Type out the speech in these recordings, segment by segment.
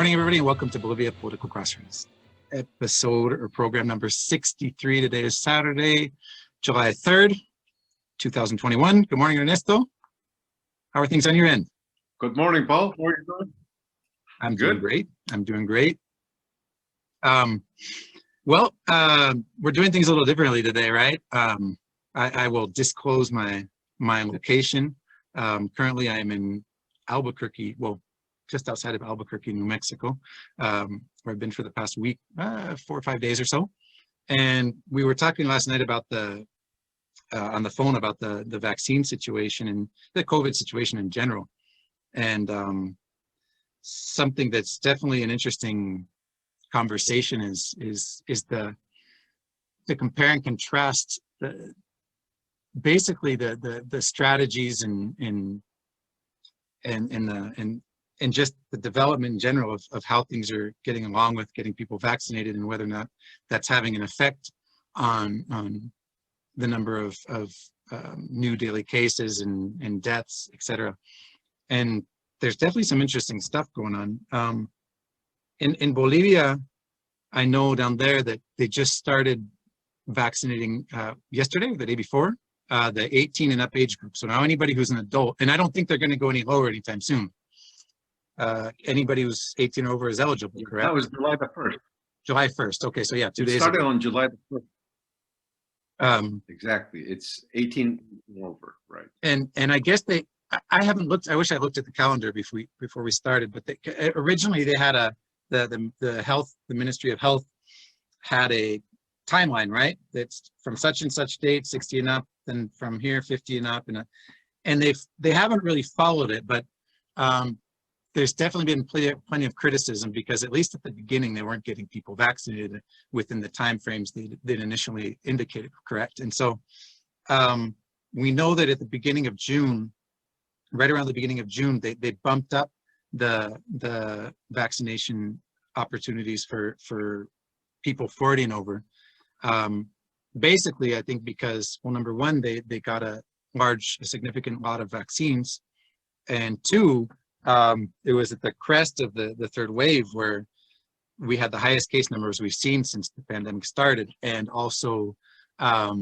morning, everybody, and welcome to Bolivia Political Crossroads, episode or program number 63. Today is Saturday, July 3rd, 2021. Good morning, Ernesto. How are things on your end? Good morning, Paul. How are you doing? I'm doing great. I'm doing great. We're doing things a little differently today, right? I will disclose my location. Currently, I am in Albuquerque, well, just outside of Albuquerque, New Mexico, where I've been for the past week, 4 or 5 days or so. And we were talking last night about on the phone about the vaccine situation and the COVID situation in general. And something that's definitely an interesting conversation is the compare and contrast basically the strategies and just the development in general of how things are getting along with getting people vaccinated and whether or not that's having an effect on the number of new daily cases and deaths, etc. And there's definitely some interesting stuff going on. In Bolivia, I know down there that they just started vaccinating yesterday or the day before, the 18 and up age group. So now anybody who's an adult, and I don't think they're going to go any lower anytime soon. Anybody who's 18 or over is eligible, correct? That was July the 1st. July 1st. Okay, so yeah, 2 days started ago. On July the 1st. Exactly. It's 18 and over, right? And I guess I haven't looked. I wish I looked at the calendar before we started. But originally they had the Ministry of Health had a timeline, right? That's from such and such date, 60 and up, then from here 50 and up, and they haven't really followed it, but there's definitely been plenty of criticism because at least at the beginning they weren't getting people vaccinated within the timeframes they'd initially indicated, correct? And so we know that at the beginning of June, right around the beginning of June, they bumped up the vaccination opportunities for people 40 and over. Basically, I think because, well, number one, they got a significant lot of vaccines, and two, it was at the crest of the third wave where we had the highest case numbers we've seen since the pandemic started, and also a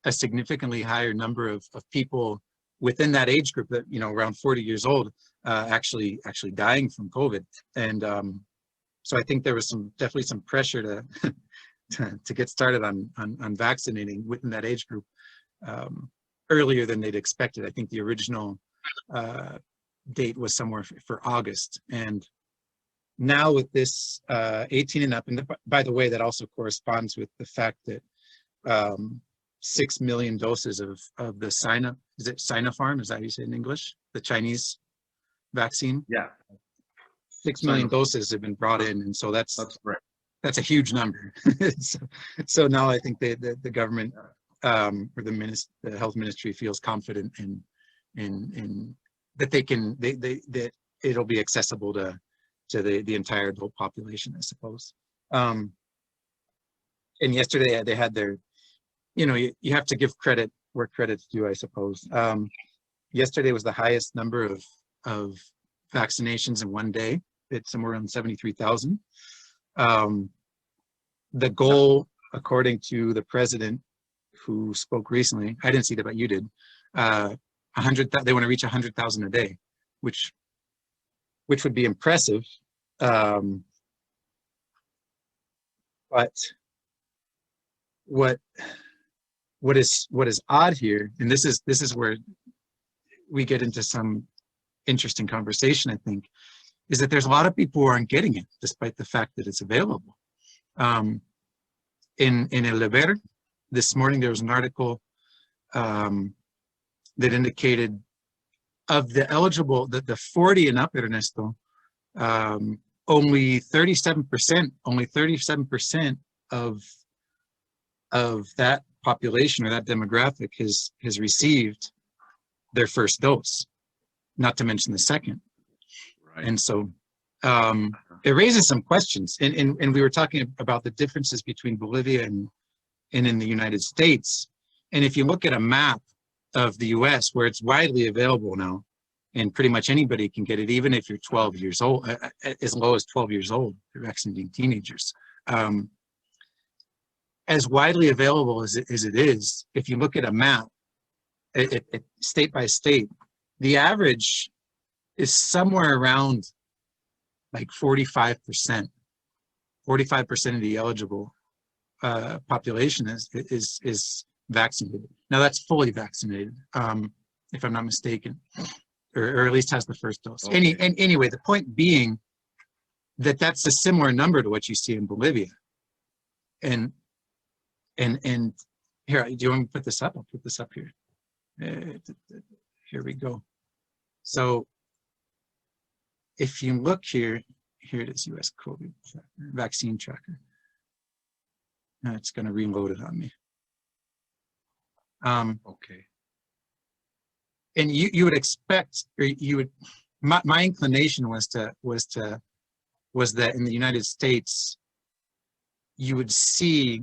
significantly higher number of people within that age group that, around 40 years old, actually dying from COVID. And so I think there was definitely some pressure to get started on vaccinating within that age group earlier than they'd expected. I think the original date was somewhere for August, and now with this 18 and up, and by the way, that also corresponds with the fact that 6 million doses of the Sinopharm, is that how you say it in English? The Chinese vaccine? Yeah. 6 million doses have been brought in, and so that's right. That's a huge number. so now I think the government or the health ministry feels confident in that that it'll be accessible to the entire adult population, I suppose. And yesterday they had their, you have to give credit where credit's due, I suppose. Yesterday was the highest number of vaccinations in one day. It's somewhere around 73,000. The goal, according to the president who spoke recently, I didn't see that, but you did, 100. They want to reach 100,000 a day, which would be impressive. But what is odd here, and this is where we get into some interesting conversation, I think, is that there's a lot of people who aren't getting it, despite the fact that it's available. In El Deber, this morning, there was an article that indicated of the eligible, the 40 and up, Ernesto, only 37% of that population or that demographic has received their first dose, not to mention the second. Right. And so it raises some questions. And we were talking about the differences between Bolivia and in the United States. And if you look at a map of the US where it's widely available now, and pretty much anybody can get it, even if you're 12 years old, as low as 12 years old, they're vaccinating teenagers. As widely available as it is, if you look at a map, state by state, the average is somewhere around like 45%. 45% of the eligible population is vaccinated. Now that's fully vaccinated, if I'm not mistaken, or at least has the first dose. Okay. Anyway, the point being that that's a similar number to what you see in Bolivia. And here, do you want me to put this up? I'll put this up here. Here we go. So if you look here, here it is, US COVID vaccine tracker. Now it's going to reload it on me. Okay. And you would expect, or you would, my inclination was that in the United States, you would see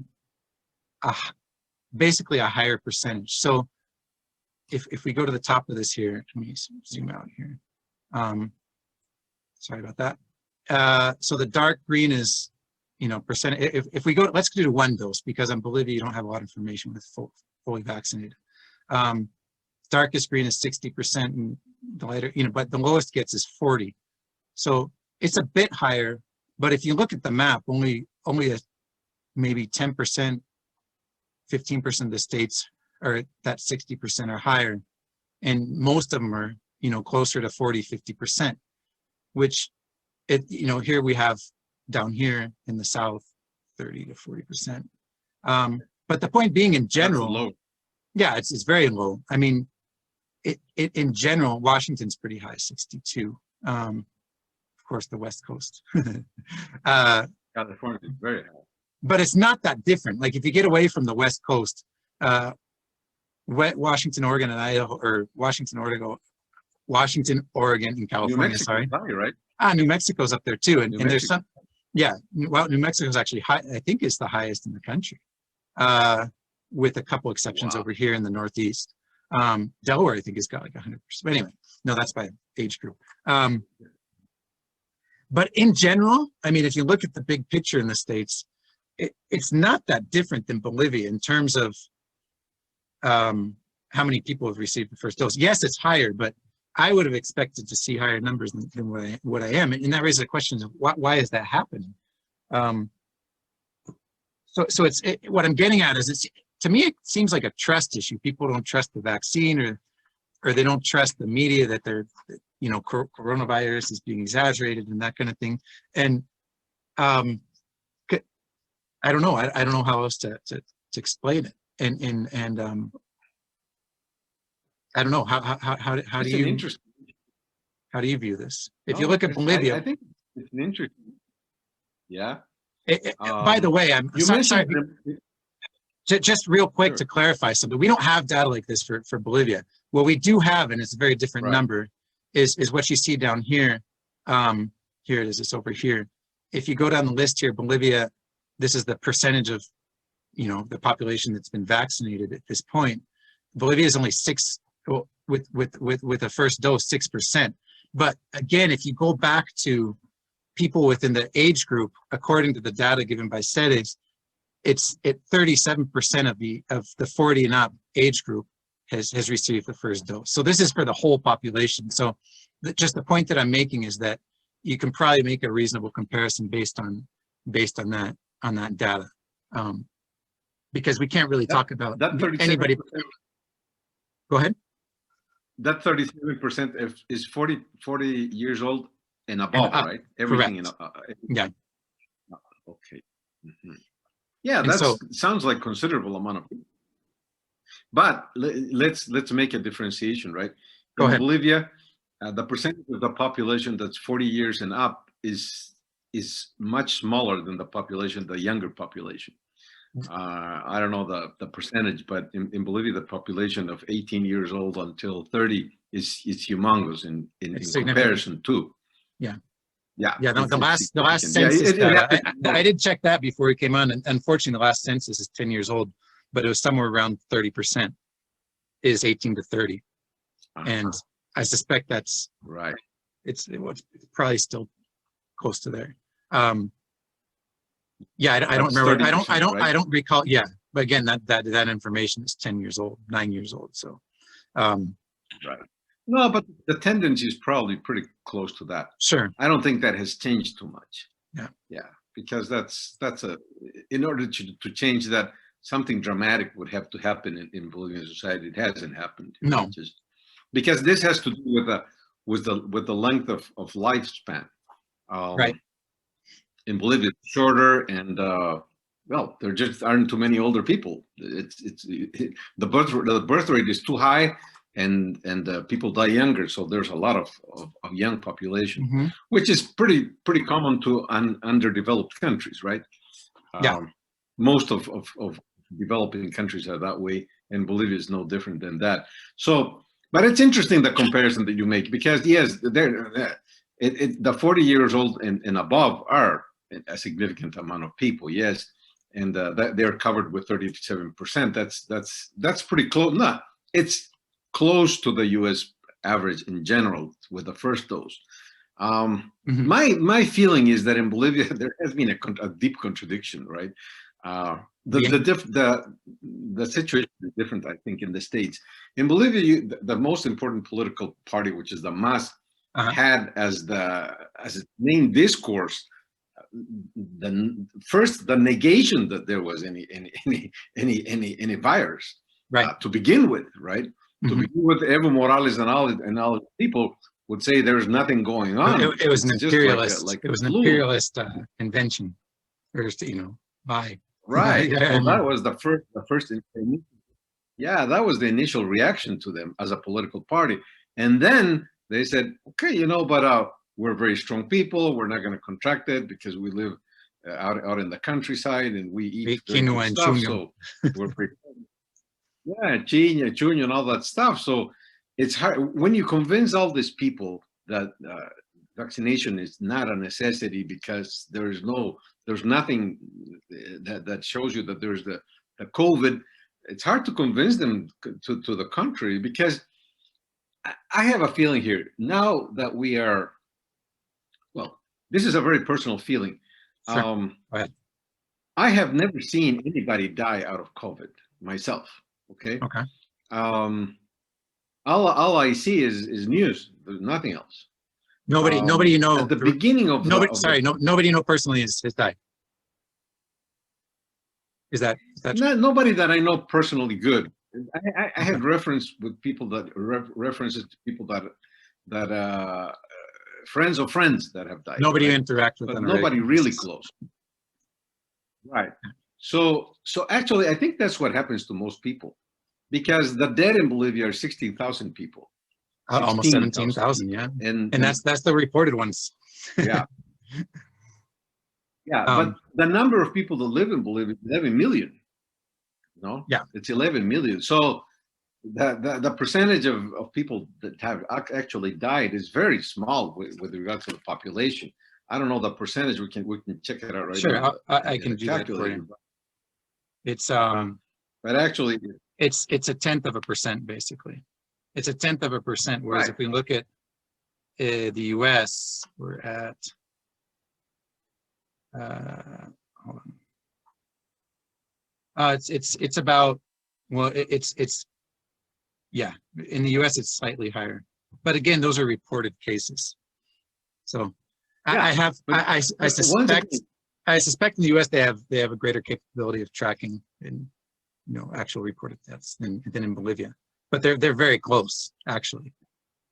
basically a higher percentage. So if we go to the top of this here, let me zoom out here. Sorry about that. So the dark green is, percent. If we go, let's do one dose, because in Bolivia you don't have a lot of information with fully vaccinated. Darkest green is 60%, and the lighter, but the lowest gets is 40. So it's a bit higher, but if you look at the map, only maybe 10%, 15% of the states are that 60% or higher, and most of them are closer to 40, 50%, which here we have down here in the south 30 to 40%. But the point being, in general, low. Yeah, it's very low. I mean, in general, Washington's pretty high, 62. Of course, the West Coast. California is very high. But it's not that different. Like if you get away from the West Coast, Washington, Oregon, and Idaho, or Washington, Oregon, and California. Sorry, high, right? New Mexico's up there too, and there's some. Yeah, well, New Mexico's actually high. I think it's the highest in the country, with a couple exceptions over here in the Northeast. Delaware, I think, has got like 100%. But anyway, no, that's by age group. But in general, I mean, if you look at the big picture in the States, it's not that different than Bolivia in terms of how many people have received the first dose. Yes, it's higher, but I would have expected to see higher numbers than what I am. And that raises the question of why is that happening? So what I'm getting at is, to me, it seems like a trust issue. People don't trust the vaccine, or they don't trust the media that coronavirus is being exaggerated and that kind of thing. And I don't know. I don't know how else to explain it. And I don't know how do you view this? If you look at Bolivia, I think it's an interesting. Yeah. By the way, I'm sorry. Just real quick, to clarify something, we don't have data like this for Bolivia. What we do have, and it's a very different number, is what you see down here. Here it is. It's over here. If you go down the list here, Bolivia, this is the percentage of the population that's been vaccinated at this point. Bolivia is only with a first dose, 6%. But again, if you go back to people within the age group, according to the data given by CEDES, it's at 37% of the 40 and up age group has received the first dose. So this is for the whole population. So just the point that I'm making is that you can probably make a reasonable comparison based on that data, because we can't really talk about anybody. Go ahead. That 37% is 40 years old and above, right? Everything. Yeah. Okay. Mm-hmm. Yeah, that sounds like considerable amount of people. But let's make a differentiation, right? In Bolivia, the percentage of the population that's 40 years and up is much smaller than the younger population. I don't know the percentage, but in Bolivia, the population of 18 years old until 30 is humongous in comparison too. Yeah. Yeah. The last census data, I did check that before we came on, and unfortunately, the last census is 10 years old, but it was somewhere around 30% is 18 to 30, and I suspect that's right. It's probably still close to there. Yeah, I don't remember. I don't recall. Yeah, but again, that information is 10 years old, 9 years old. So, right. No, but the tendency is probably pretty close to that. Sure. I don't think that has changed too much. Yeah. Yeah, because that's in order to change that, something dramatic would have to happen in Bolivian society. It hasn't happened. No. Just because this has to do with the length of lifespan. Right. In Bolivia, it's shorter, and well, there just aren't too many older people. The birth rate is too high, and people die younger. So there's a lot of young population, Mm-hmm. which is pretty common to underdeveloped countries, right? Yeah. Most of developing countries are that way, and Bolivia is no different than that. So, but it's interesting the comparison that you make, because yes, the 40 years old and above are a significant amount of people, yes, and they're covered with 37%. That's pretty close. No, it's close to the U.S. average in general with the first dose. Mm-hmm. My feeling is that in Bolivia there has been a deep contradiction, right? The situation is different, I think, in the States. In Bolivia, the most important political party, which is the MAS, had as its main discourse the negation that there was any virus, right, to begin with, right? Mm-hmm. To begin with, Evo Morales and all people would say there's nothing going on. It was an imperialist. It was an imperialist invention, or by. Right. So that was the first. Yeah, that was the initial reaction to them as a political party, and then they said, okay, but we're very strong people. We're not going to contract it because we live out in the countryside and we eat quinoa and stuff. chuño. So we're pretty. Yeah, chuño and all that stuff. So it's hard when you convince all these people that vaccination is not a necessity, because there's nothing that shows you that there's the COVID. It's hard to convince them to the contrary, because I have a feeling here now that we are, well, this is a very personal feeling. Sure. Go ahead. I have never seen anybody die out of COVID myself. Okay. Okay. All I see is news. There's nothing else. Nobody you know at the beginning of nobody you know personally has died. Is that nobody that I know personally good. I had references to people that friends of friends that have died. Nobody you interact with, but nobody really close. Right. So actually, I think that's what happens to most people, because the dead in Bolivia are 16,000 people. Almost 17,000, yeah. And that's the reported ones. Yeah. Yeah, but the number of people that live in Bolivia is 11 million. No? Yeah. It's 11 million. So the percentage of people that have actually died is very small with regard to the population. I don't know the percentage. We can check it out right sure, now. I can do that for you. It's but actually it's 0.1%, basically. It's 0.1%. Whereas right. If we look at the U.S., we're at hold on. It's about, well, it's yeah. In the U.S., it's slightly higher, but again, those are reported cases. So yeah, I suspect in the U.S. they have a greater capability of tracking in actual reported deaths than in Bolivia, but they're very close actually,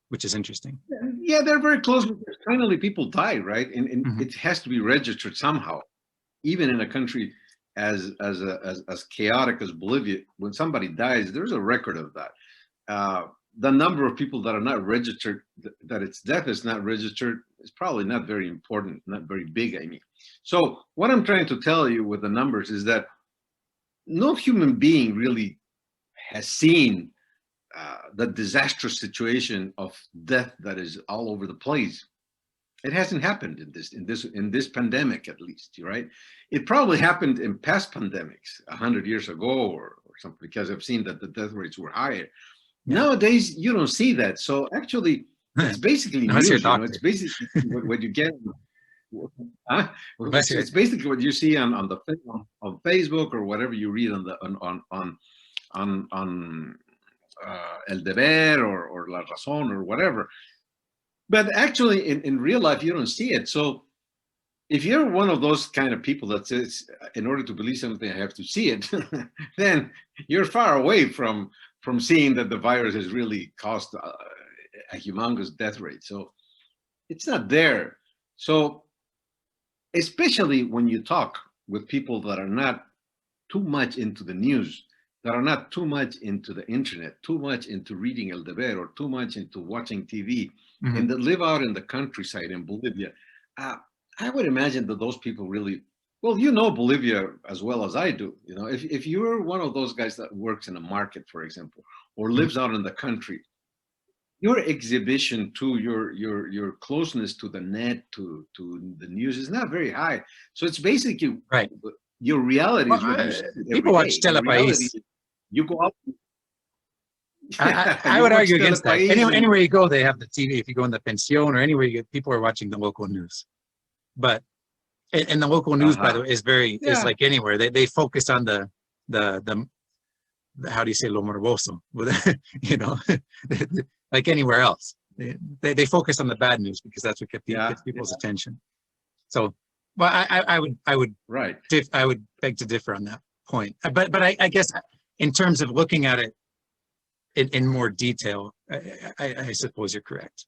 which is interesting. Yeah, they're very close, because finally people die, right? And Mm-hmm. It has to be registered somehow, even in a country as chaotic as Bolivia. When somebody dies, there's a record of that. The number of people that are not registered, that its death is not registered, is probably not very important, not very big, I mean. So what I'm trying to tell you with the numbers is that no human being really has seen the disastrous situation of death that is all over the place. It hasn't happened in this pandemic, at least, right? It probably happened in past pandemics 100 years ago or something, because I've seen that the death rates were higher. Nowadays, you don't see that. So actually, it's basically news. It's basically what you get. It's basically what you see on Facebook or whatever you read on El Deber or La Razón or whatever. But actually, in real life, you don't see it. So if you're one of those kind of people that says, in order to believe something, I have to see it, then you're far away from seeing that the virus has really caused a humongous death rate. So it's not there. So especially when you talk with people that are not too much into the news, that are not too much into the internet, too much into reading El Deber, or too much into watching TV, and that live out in the countryside in Bolivia, I would imagine that those people really, well, you know Bolivia as well as I do. You know, if you're one of those guys that works in a market, for example, or lives out in the country, your exhibition to your closeness to the net, to the news is not very high. So it's basically your reality is what you see people watch Telepaís. You go out. I would argue against that. Anywhere you go, they have the TV. If you go in the pension or anywhere you get, people are watching the local news. But and the local news, by the way, is is like anywhere. They focus on the how do you say lo morboso? You know, like anywhere else. They focus on the bad news because that's what gets people's attention. So, well, I would I would beg to differ on that point. But I guess in terms of looking at it in more detail, I suppose you're correct.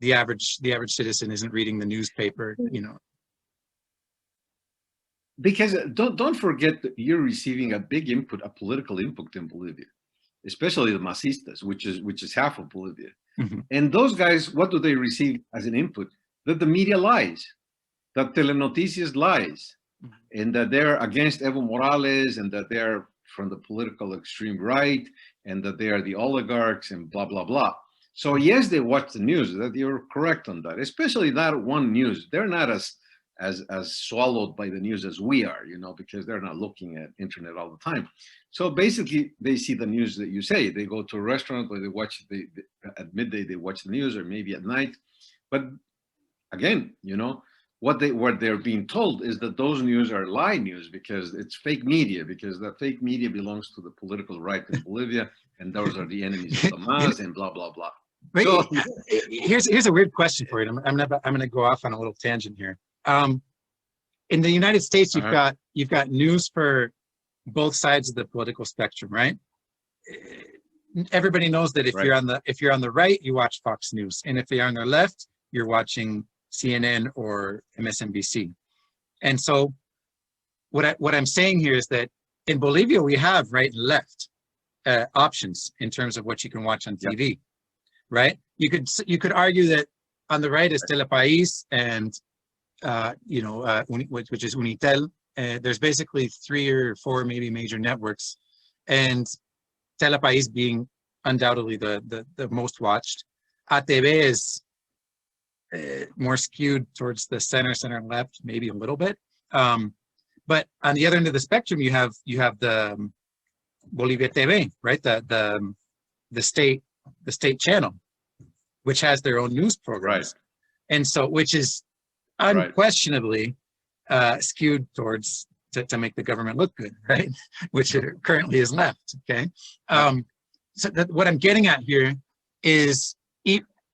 The average citizen isn't reading the newspaper, you know. Because don't forget that you're receiving a big input, a political input in Bolivia, especially the Masistas, which is half of Bolivia. And those guys, what do they receive as an input? That the media lies, that Telenoticias lies, and that they're against Evo Morales, and that they're from the political extreme right, and that they are the oligarchs, and blah blah blah. So yes, they watch the news. That you're correct on that. Especially that one news. They're not as swallowed by the news as we are, you know, because they're not looking at internet all the time. So basically, they see the news that you say. They go to a restaurant where they watch at midday. They watch the news, or maybe at night. But again, you know, what they're being told is that those news are lie news because it's fake media. Because the fake media belongs to the political right in Bolivia, and those are the enemies of the mass, and blah blah blah. Wait, so here's a weird question for you. I'm gonna go off on a little tangent here. In the United States, you've got news for both sides of the political spectrum, right? Everybody knows that if you're on the right, you watch Fox News, and if you're on the left, you're watching CNN or MSNBC. And so, what I'm saying here is that in Bolivia we have right and left options in terms of what you can watch on TV, right? You could argue that on the right is Telepaís and you know, which is Unitel. There's basically 3 or 4 maybe major networks, and Telepaís being undoubtedly the most watched. ATV is more skewed towards the center left, maybe a little bit. But on the other end of the spectrum, you have the Bolivia TV, right? The state channel, which has their own news programs, and so which is unquestionably skewed towards to make the government look good, right? Which it currently is left. Okay, so what I'm getting at here is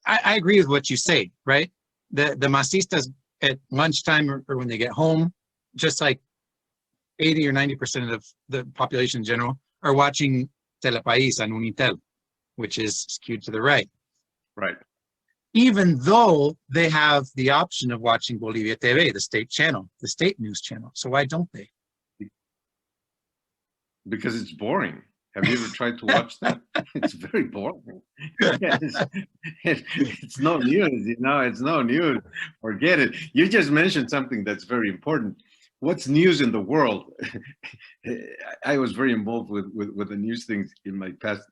I agree with what you say, right? The Masistas at lunchtime or when they get home, just like 80 or 90% of the population in general, are watching Telepaís on Unitel, which is skewed to the right. Right. Even though they have the option of watching Bolivia TV, the state channel, the state news channel. So why don't they? Because it's boring. Have you ever tried to watch that? It's very boring. It's no news, you know, it's no news. Forget it. You just mentioned something that's very important. What's news in the world? I was very involved with the news things in my past,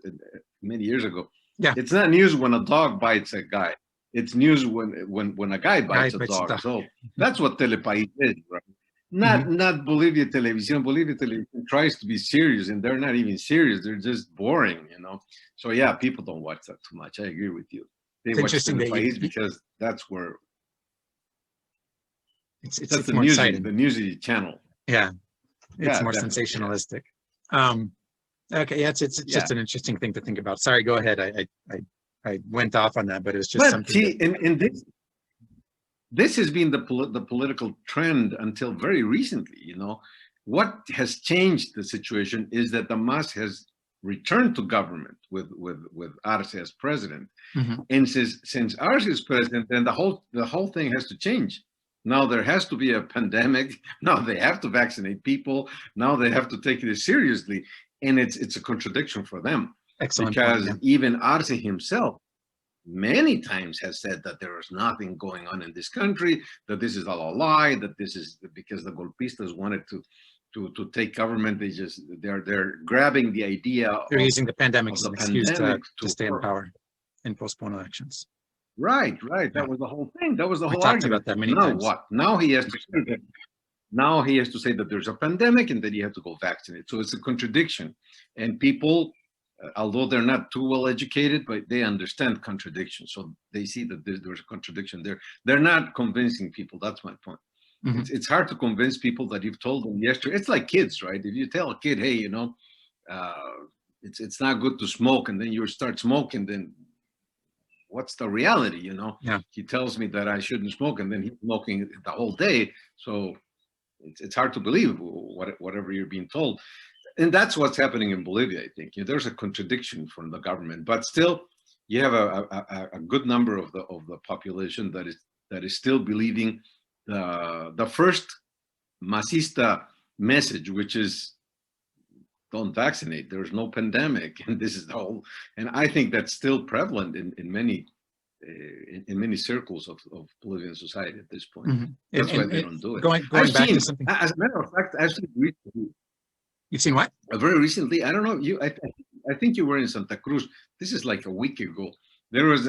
many years ago. Yeah. It's not news when a dog bites a guy. It's news when a guy bites a dog. So that's what Telepaís is, right? Not Bolivia Television. Bolivia Television tries to be serious, and they're not even serious. They're just boring, you know. So yeah, people don't watch that too much. I agree with you. They watch Sinopharm because that's where that's the more news, exciting. the news channel. Yeah, it's more sensationalistic. Yeah. Okay, yeah, it's just an interesting thing to think about. Sorry, go ahead. I went off on that, but it was just something. See, in this has been the political trend until very recently. You know, what has changed the situation is that the MAS has returned to government with Arce as president, and since Arce is president, then the whole thing has to change. Now there has to be a pandemic. Now they have to vaccinate people. Now they have to take it seriously, and it's a contradiction for them. Excellent because point, even Arce himself many times has said that there is nothing going on in this country, that this is all a lie, that this is because the golpistas wanted to take government. They're grabbing the idea. They're using the pandemic as an excuse to stay in power and postpone elections. Right. That was the whole thing. That was the whole argument. About that many times. What? Now he has to say that. Now he has to say that there's a pandemic and that you have to go vaccinate. So it's a contradiction, and people, although they're not too well educated, but they understand contradiction. So they see that there's a contradiction there. They're not convincing people. That's my point. It's hard to convince people that you've told them yesterday. It's like kids, right? If you tell a kid, hey, you know, it's not good to smoke, and then you start smoking, then what's the reality, you know? Yeah. He tells me that I shouldn't smoke, and then he's smoking the whole day. So it's hard to believe whatever you're being told. And that's what's happening in Bolivia, I think. There's a contradiction from the government, but still, you have a good number of the population that is still believing the first masista message, which is don't vaccinate. There's no pandemic, and this is the whole. And I think that's still prevalent in many circles of Bolivian society at this point. That's why they don't do it. Going back to something. As a matter of fact, actually, you've seen what? Very recently, I don't know. I think you were in Santa Cruz. This is like a week ago. There was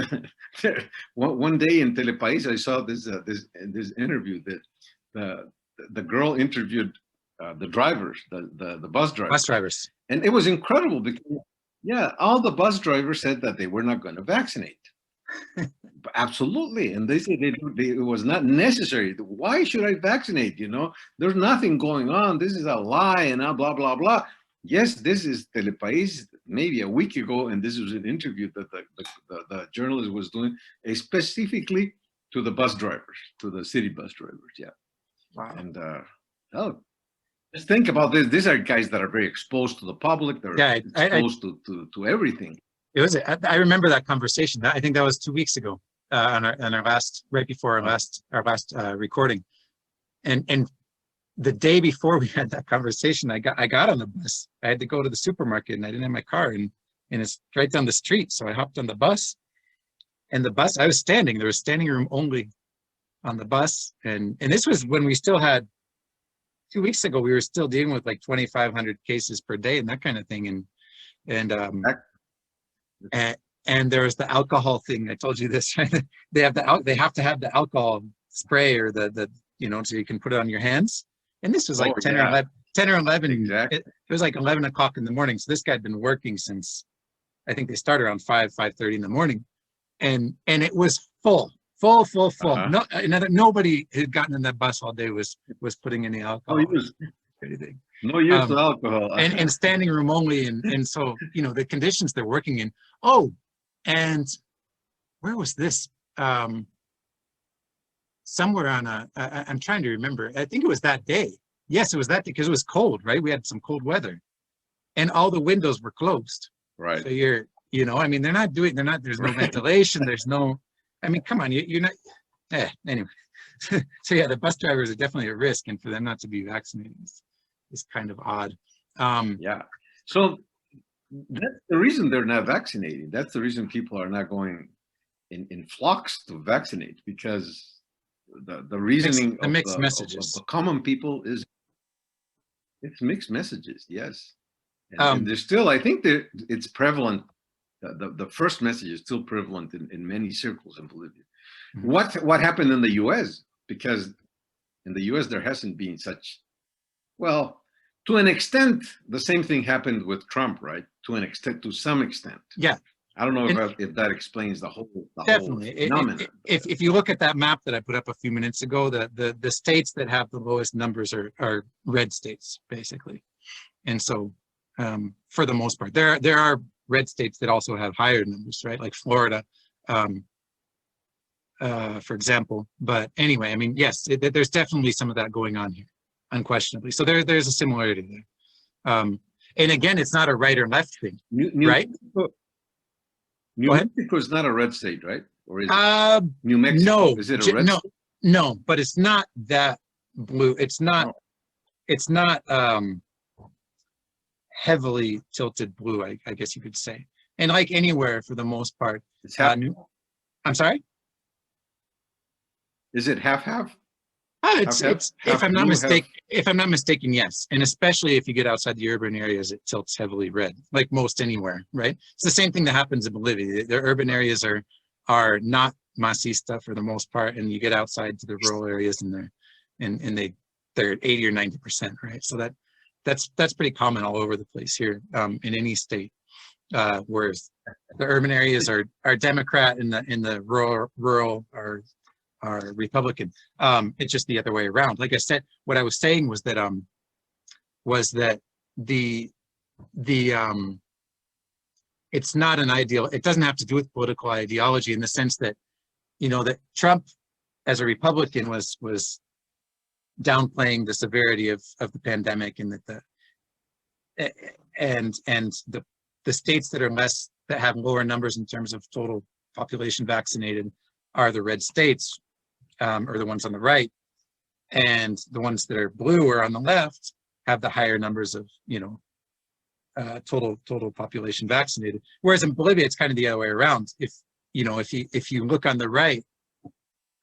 one day in Telepaís. I saw this interview that the girl interviewed the drivers, the bus drivers. Bus drivers. And it was incredible because all the bus drivers said that they were not going to vaccinate. Absolutely, and they said it was not necessary. Why should I vaccinate? You know, there's nothing going on. This is a lie, and blah blah blah. Yes, this is Telepaís maybe a week ago, and this was an interview that the journalist was doing specifically to the bus drivers, to the city bus drivers. Yeah. Wow. And just think about this. These are guys that are very exposed to the public. They're exposed to everything. It was. I remember that conversation. I think that was 2 weeks ago, on our last, right before our last recording, and the day before we had that conversation, I got on the bus. I had to go to the supermarket, and I didn't have my car, and it's right down the street. So I hopped on the bus, and the bus. I was standing. There was standing room only on the bus, and this was when we still had. 2 weeks ago, we were still dealing with like 2,500 cases per day and that kind of thing, and there was the alcohol thing. I told you this, right? They have to have the alcohol spray or the so you can put it on your hands. And this was like 10 or 11. Exactly. It was like 11 o'clock in the morning. So this guy had been working since, I think they started around 5:30 in the morning, and it was full. No, nobody had gotten in that bus all day was putting any alcohol. Anything. No use of alcohol. and standing room only, and so the conditions they're working in. Oh, and where was this? Somewhere on I'm trying to remember. I think it was that day. Yes, it was that day because it was cold, right? We had some cold weather, and all the windows were closed. Right. So there's no ventilation. There's no. I mean, come on, you're not. Anyway. So yeah, the bus drivers are definitely a risk, and for them not to be vaccinated is kind of odd. Yeah. So that's the reason they're not vaccinating. That's the reason people are not going in flocks to vaccinate, because the reasoning of mixed messages of the common people is it's mixed messages. Yes. And there's still, I think that it's prevalent. The first message is still prevalent in many circles in Bolivia. Mm-hmm. What happened in the U.S.? Because In the US, there hasn't been such, well, to an extent, the same thing happened with Trump, right? To an extent, to some extent. Yeah. I don't know if that explains the whole Definitely. phenomenon. If you look at that map that I put up a few minutes ago, the states that have the lowest numbers are red states, basically. And so for the most part, there are red states that also have higher numbers, right? Like Florida, for example. But anyway, I mean, yes, there's definitely some of that going on here, unquestionably. So there's a similarity there. And again, it's not a right or left thing, right? New Mexico is not a red state, right? Or is it? New Mexico, no, is it a red state? No, but it's not that blue. It's not, it's not heavily tilted blue, I guess you could say. And like anywhere, for the most part. It's half. I'm sorry? Is it half-half? It's if I'm not mistaken, yes. And especially if you get outside the urban areas, it tilts heavily red, like most anywhere, right? It's the same thing that happens in Bolivia. The urban areas are not masista for the most part, and you get outside to the rural areas and they're 80 or 90%, right? So that's pretty common all over the place here, in any state. Whereas the urban areas are Democrat and the rural are Republican. It's just the other way around. Like I said, what I was saying was that it's not an ideal. It doesn't have to do with political ideology in the sense that, that Trump as a Republican was downplaying the severity of the pandemic, and that the states that have lower numbers in terms of total population vaccinated are the red states, or the ones on the right, and the ones that are blue or on the left have the higher numbers of total population vaccinated. Whereas in Bolivia, it's kind of the other way around. If you look on the right,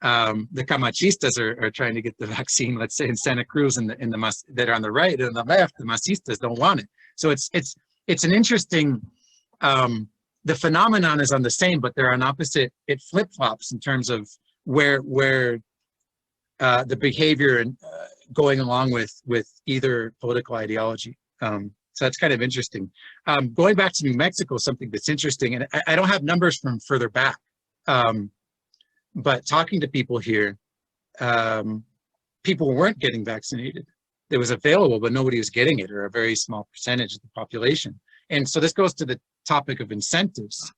the camachistas are trying to get the vaccine, let's say in Santa Cruz, and that are on the right, and on the left, the masistas don't want it. So it's an interesting. The phenomenon is on the same, but they're on opposite. It flip-flops in terms of where the behavior and going along with either political ideology. So that's kind of interesting. Going back to New Mexico, something that's interesting, and I don't have numbers from further back, but talking to people here, people weren't getting vaccinated. It was available, but nobody was getting it, or a very small percentage of the population. And so this goes to the topic of incentives.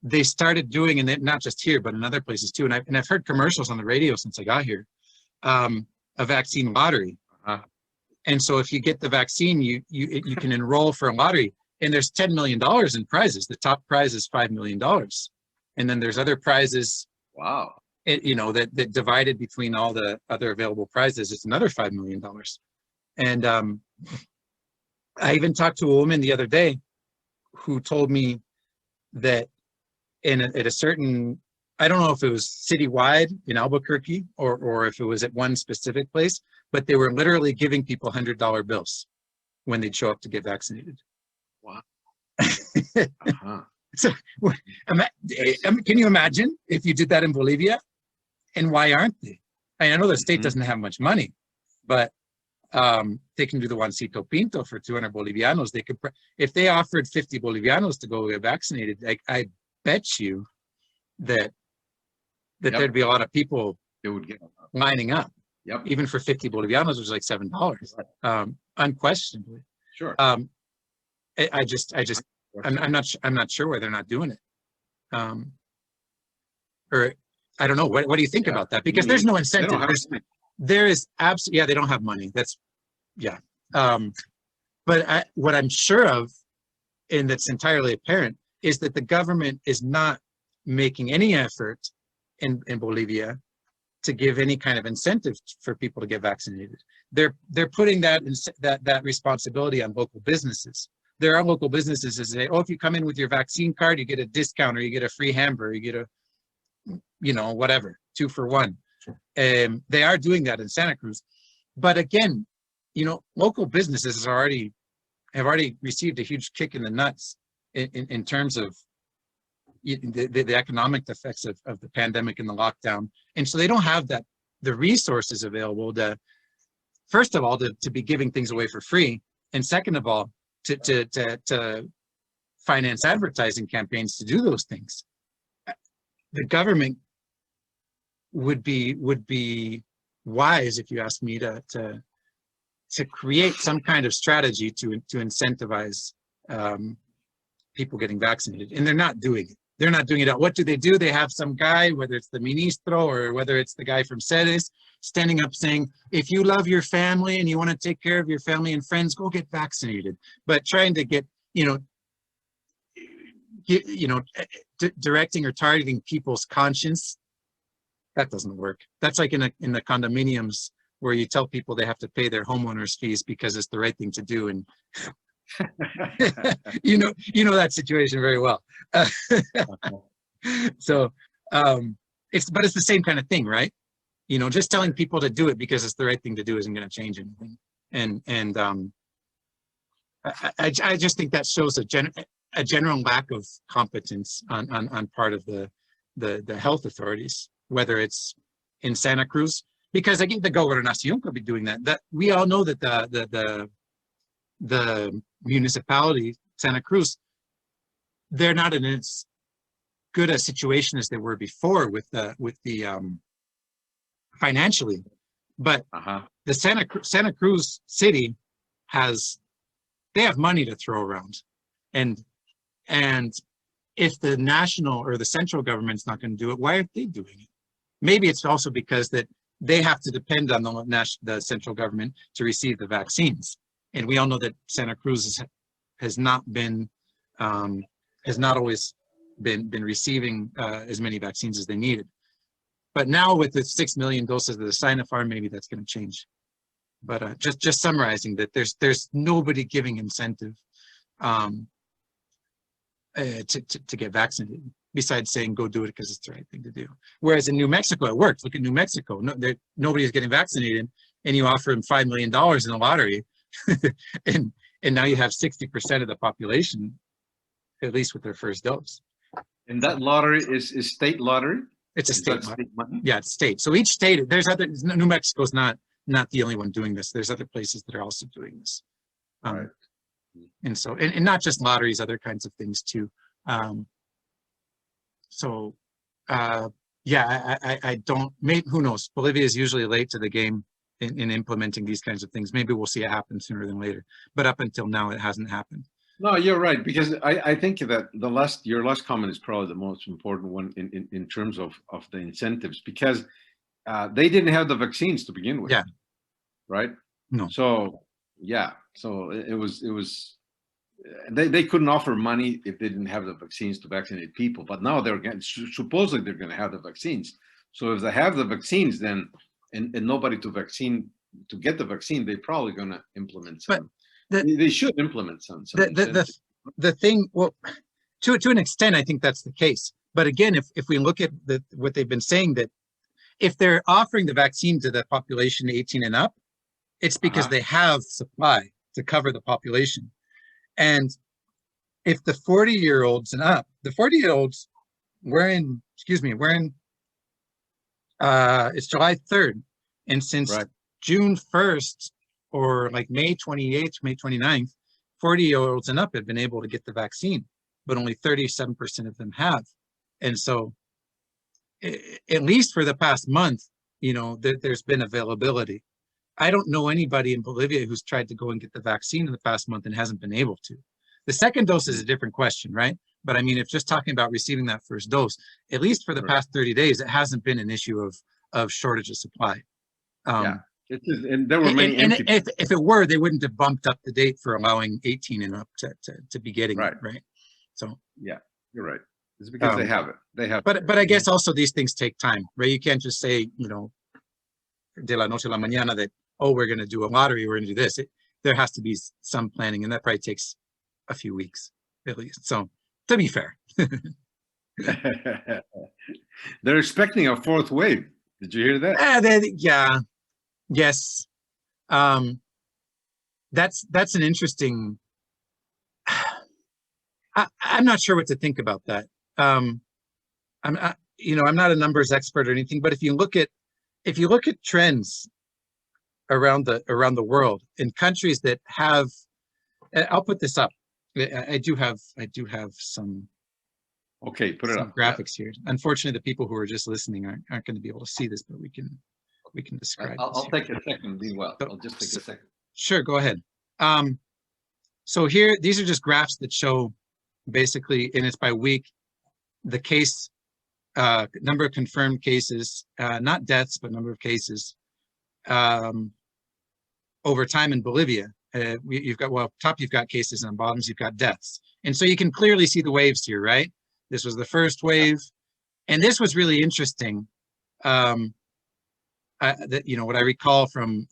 They started doing, and not just here, but in other places too. And I've heard commercials on the radio since I got here, a vaccine lottery. And so if you get the vaccine, you can enroll for a lottery, and there's $10 million in prizes. The top prize is $5 million. And then there's other prizes. Wow. That divided between all the other available prizes, it's another $5 million. And I even talked to a woman the other day who told me that at a certain, I don't know if it was citywide in Albuquerque or if it was at one specific place, but they were literally giving people $100 bills when they'd show up to get vaccinated. Wow. So can you imagine if you did that in Bolivia? And why aren't they? I know the state doesn't have much money, but they can do the Juancito Pinto for 200 Bolivianos. They could, if they offered 50 Bolivianos to go get vaccinated, I bet you that there'd be a lot of people would get lining up. Yep. Even for 50 Bolivianos, which is like $7, unquestionably. Sure. I'm not sure why they're not doing it. Or I don't know. What do you think about that? Because there's no incentive. There is absolutely, they don't have money. But what I'm sure of, and that's entirely apparent, is that the government is not making any effort in Bolivia to give any kind of incentive for people to get vaccinated. They're putting that responsibility on local businesses. There are local businesses that say, oh, if you come in with your vaccine card, you get a discount, or you get a free hamburger, you get a, whatever, 2 for 1. They are doing that in Santa Cruz. But again, local businesses have already received a huge kick in the nuts in terms of the economic effects of the pandemic and the lockdown. And so they don't have the resources available to, first of all, to be giving things away for free. And second of all, to finance advertising campaigns to do those things. The government would be wise, if you ask me, to create some kind of strategy to incentivize people getting vaccinated, and they're not doing it. They're not doing it. What do? They have some guy, whether it's the ministro or whether it's the guy from Ceres, standing up saying, if you love your family and you want to take care of your family and friends, go get vaccinated. But trying to get, directing or targeting people's conscience, that doesn't work. That's like in the condominiums where you tell people they have to pay their homeowners fees because it's the right thing to do. And you know that situation very well. So it's the same kind of thing, right? Just telling people to do it because it's the right thing to do isn't going to change anything. And I just think that shows a general lack of competence on part of the health authorities, whether it's in Santa Cruz, because again, the Gobernación could be doing that. That we all know that the municipality, Santa Cruz, they're not in as good a situation as they were before with the financially, but the Santa Cruz city they have money to throw around, and if the national or the central government's not going to do it, why aren't they doing it? Maybe it's also because that they have to depend on the central government to receive the vaccines. And we all know that Santa Cruz has not always been receiving as many vaccines as they needed. But now with the 6 million doses of the Sinopharm, maybe that's going to change. But just summarizing that there's nobody giving incentive to get vaccinated, besides saying go do it because it's the right thing to do. Whereas in New Mexico, it worked. Look at New Mexico. Nobody is getting vaccinated, and you offer them $5 million in the lottery. and now you have 60% of the population, at least with their first dose. And that lottery is state lottery? It's a state lottery. Yeah, it's state. So each state, New Mexico's not the only one doing this. There's other places that are also doing this. Right. And so, and not just lotteries, other kinds of things too. Yeah, I don't, who knows? Bolivia is usually late to the game in implementing these kinds of things. Maybe we'll see it happen sooner than later, but up until now, it hasn't happened. No, you're right, because I think that your last comment is probably the most important one in terms of the incentives, because they didn't have the vaccines to begin with. Yeah. Right? No. So yeah, so it was they couldn't offer money if they didn't have the vaccines to vaccinate people, but now supposedly they're going to have the vaccines. So if they have the vaccines, then and nobody to get the vaccine, they're probably going to implement some. They should implement some. The thing, well, to an extent, I think that's the case. But again, if we look at what they've been saying, that if they're offering the vaccine to the population 18 and up, it's because they have supply to cover the population. And if the 40-year-olds and up, the 40-year-olds, it's July 3rd. And since June 1st, or like May 28th, May 29th, 40-year-olds and up have been able to get the vaccine, but only 37% of them have. And so at least for the past month, there's been availability. I don't know anybody in Bolivia who's tried to go and get the vaccine in the past month and hasn't been able to. The second dose is a different question, right? But I mean, if just talking about receiving that first dose, at least for the past 30 days, it hasn't been an issue of shortage of supply. And there were many. And if it were, they wouldn't have bumped up the date for allowing 18 and up to be getting it, right? So yeah, you're right. It's because they have it. They have. But I guess also these things take time, right? You can't just say, de la noche a la mañana that, oh, we're going to do a lottery, we're going to do this. There has to be some planning, and that probably takes a few weeks at least. So to be fair. They're expecting a fourth wave. Did you hear that? Yeah. Yes. That's an interesting, I'm not sure what to think about that. I'm not, I'm not a numbers expert or anything, but if you look at trends around the world in countries that have, I'll put this up. I do have some. Okay, put it up. Graphics here. Unfortunately, the people who are just listening aren't going to be able to see this, but we can describe. I'll take a second. Meanwhile, I'll just take a second. Sure, go ahead. So here, these are just graphs that show basically, and it's by week, the case number of confirmed cases, not deaths, but number of cases over time in Bolivia. You've got, well, top you've got cases and bottoms you've got deaths. And so you can clearly see the waves here, right? This was the first wave. And this was really interesting. That, what I recall from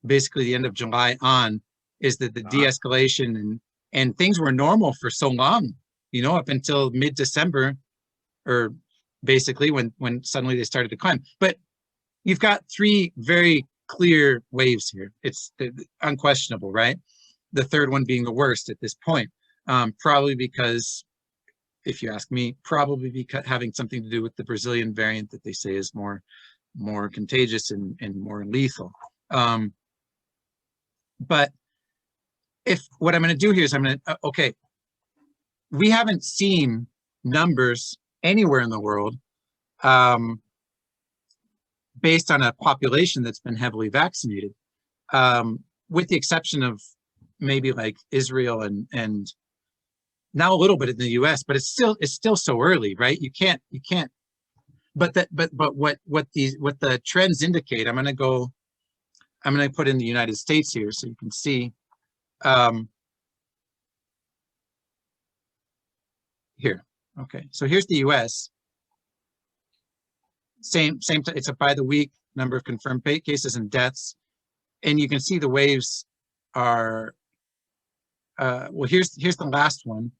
basically the end of July on is that the de-escalation and things were normal for so long, up until mid-December, or basically when suddenly they started to climb. But you've got three very clear waves here. It's unquestionable, right? The third one being the worst at this point, probably because, if you ask me, probably because having something to do with the Brazilian variant that they say is more contagious and more lethal. But if what I'm going to do here is okay, we haven't seen numbers anywhere in the world based on a population that's been heavily vaccinated, with the exception of maybe like Israel and now a little bit in the US, but it's still so early, right? You can't, but what the trends indicate, I'm going to put in the United States here so you can see. Here, okay, so here's the US. Same, it's a by the week number of confirmed cases and deaths, and you can see the waves are. Well, here's the last one,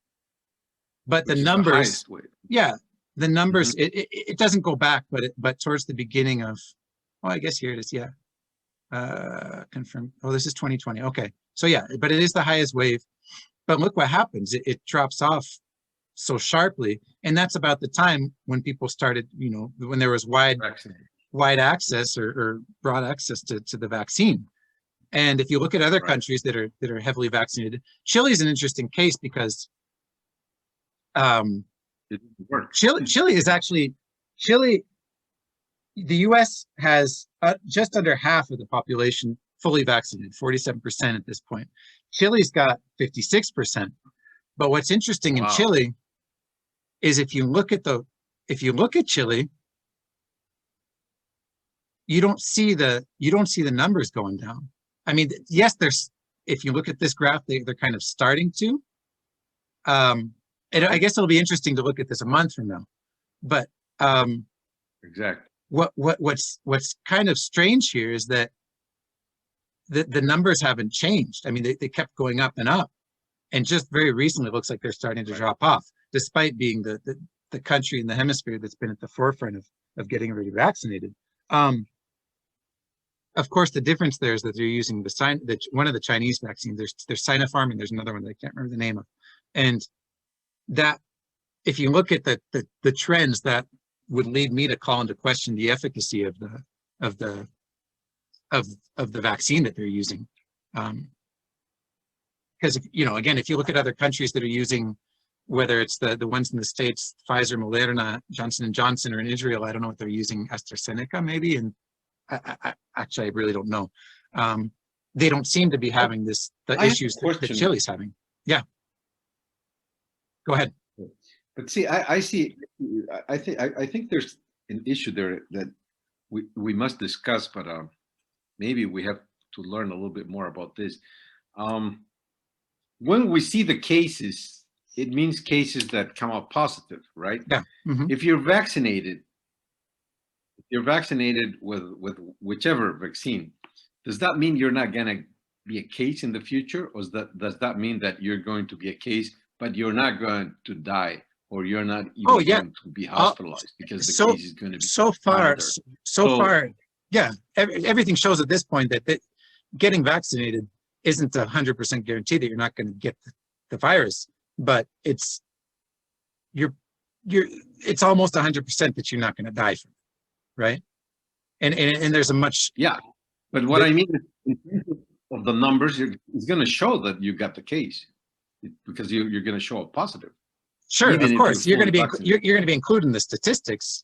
but the numbers, yeah, the numbers. It doesn't go back, but towards the beginning of, well, I guess here it is, yeah. Confirmed. Oh, this is 2020. Okay, so yeah, but it is the highest wave. But look what happens. It drops off so sharply, and that's about the time when people started, when there was wide access or broad access to the vaccine. And if you look at other countries that are heavily vaccinated, Chile is an interesting case because Chile is actually the US has just under half of the population fully vaccinated, 47% at this point. Chile's got 56%. But what's interesting in Chile is if you look at Chile, you don't see the numbers going down. I mean, yes, if you look at this graph, they're kind of starting to. And I guess it'll be interesting to look at this a month from now. But exactly. What's kind of strange here is that the numbers haven't changed. I mean, they kept going up and up, and just very recently, it looks like they're starting to drop off, despite being the country in the hemisphere that's been at the forefront of getting everybody vaccinated. Of course, the difference there is that they're using one of the Chinese vaccines. There's Sinopharm, and there's another one that I can't remember the name of. And that, if you look at the trends, that would lead me to call into question the efficacy of the vaccine that they're using. Because again, if you look at other countries that are using, whether it's the ones in the States, Pfizer, Moderna, Johnson & Johnson, or in Israel, I don't know what they're using, AstraZeneca maybe, and I really don't know. They don't seem to be having the issues that Chile's having. Yeah. Go ahead. But see, I think there's an issue there that we must discuss, but maybe we have to learn a little bit more about this. When we see the cases, it means cases that come out positive, right? Yeah. Mm-hmm. If you're vaccinated with whichever vaccine, does that mean you're not going to be a case in the future, or does that mean that you're going to be a case, but you're not going to die, or you're not even going to be hospitalized because the case is going to be so far, yeah. Everything shows at this point that getting vaccinated isn't 100% guarantee that you're not going to get the virus, but it's almost 100% that you're not going to die from it, right? And there's a much but what I mean is, in terms of the numbers, it's going to show that you got the case because you're going to show a positive. Sure, of course, you're going to be included in the statistics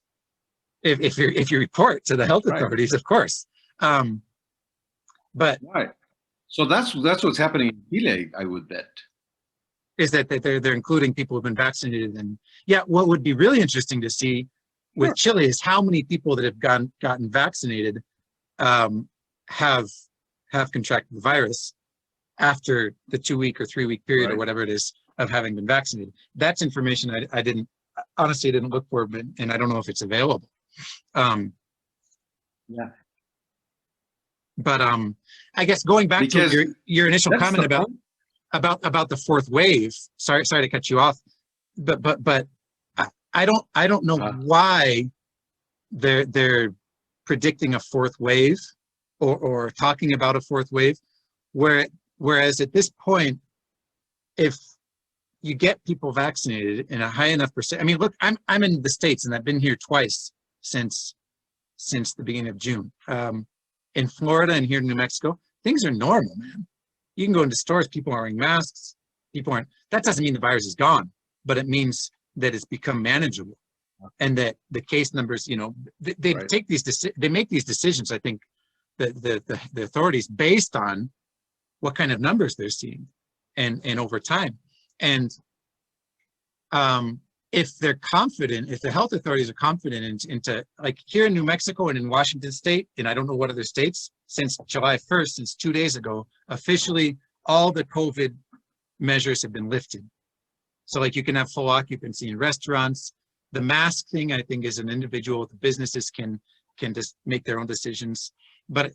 if you report to the health authorities, of course. But so that's what's happening in Chile, I would bet. Is that they're including people who've been vaccinated. And what would be really interesting to see with Chile is how many people that have gotten vaccinated have contracted the virus after the 2-week or 3-week period or whatever it is of having been vaccinated. That's information I honestly didn't look for, and I don't know if it's available. But I guess going back to your initial comment about the fourth wave. Sorry to cut you off, but I don't know why they're predicting a fourth wave or talking about a fourth wave, whereas at this point, if you get people vaccinated in a high enough percent, I mean, look, I'm in the States and I've been here twice since the beginning of June. In Florida and here in New Mexico, things are normal, man. You can go into stores, people are wearing masks, people aren't. That doesn't mean the virus is gone, but it means that it's become manageable, and that the case numbers, they take they make these decisions. I think the authorities based on what kind of numbers they're seeing, and over time, and if they're confident, if the health authorities are confident into, like here in New Mexico and in Washington State, and I don't know what other states, since July 1st, since 2 days ago, officially all the COVID measures have been lifted. So like you can have full occupancy in restaurants. The mask thing, I think, is an individual, the businesses can just make their own decisions. But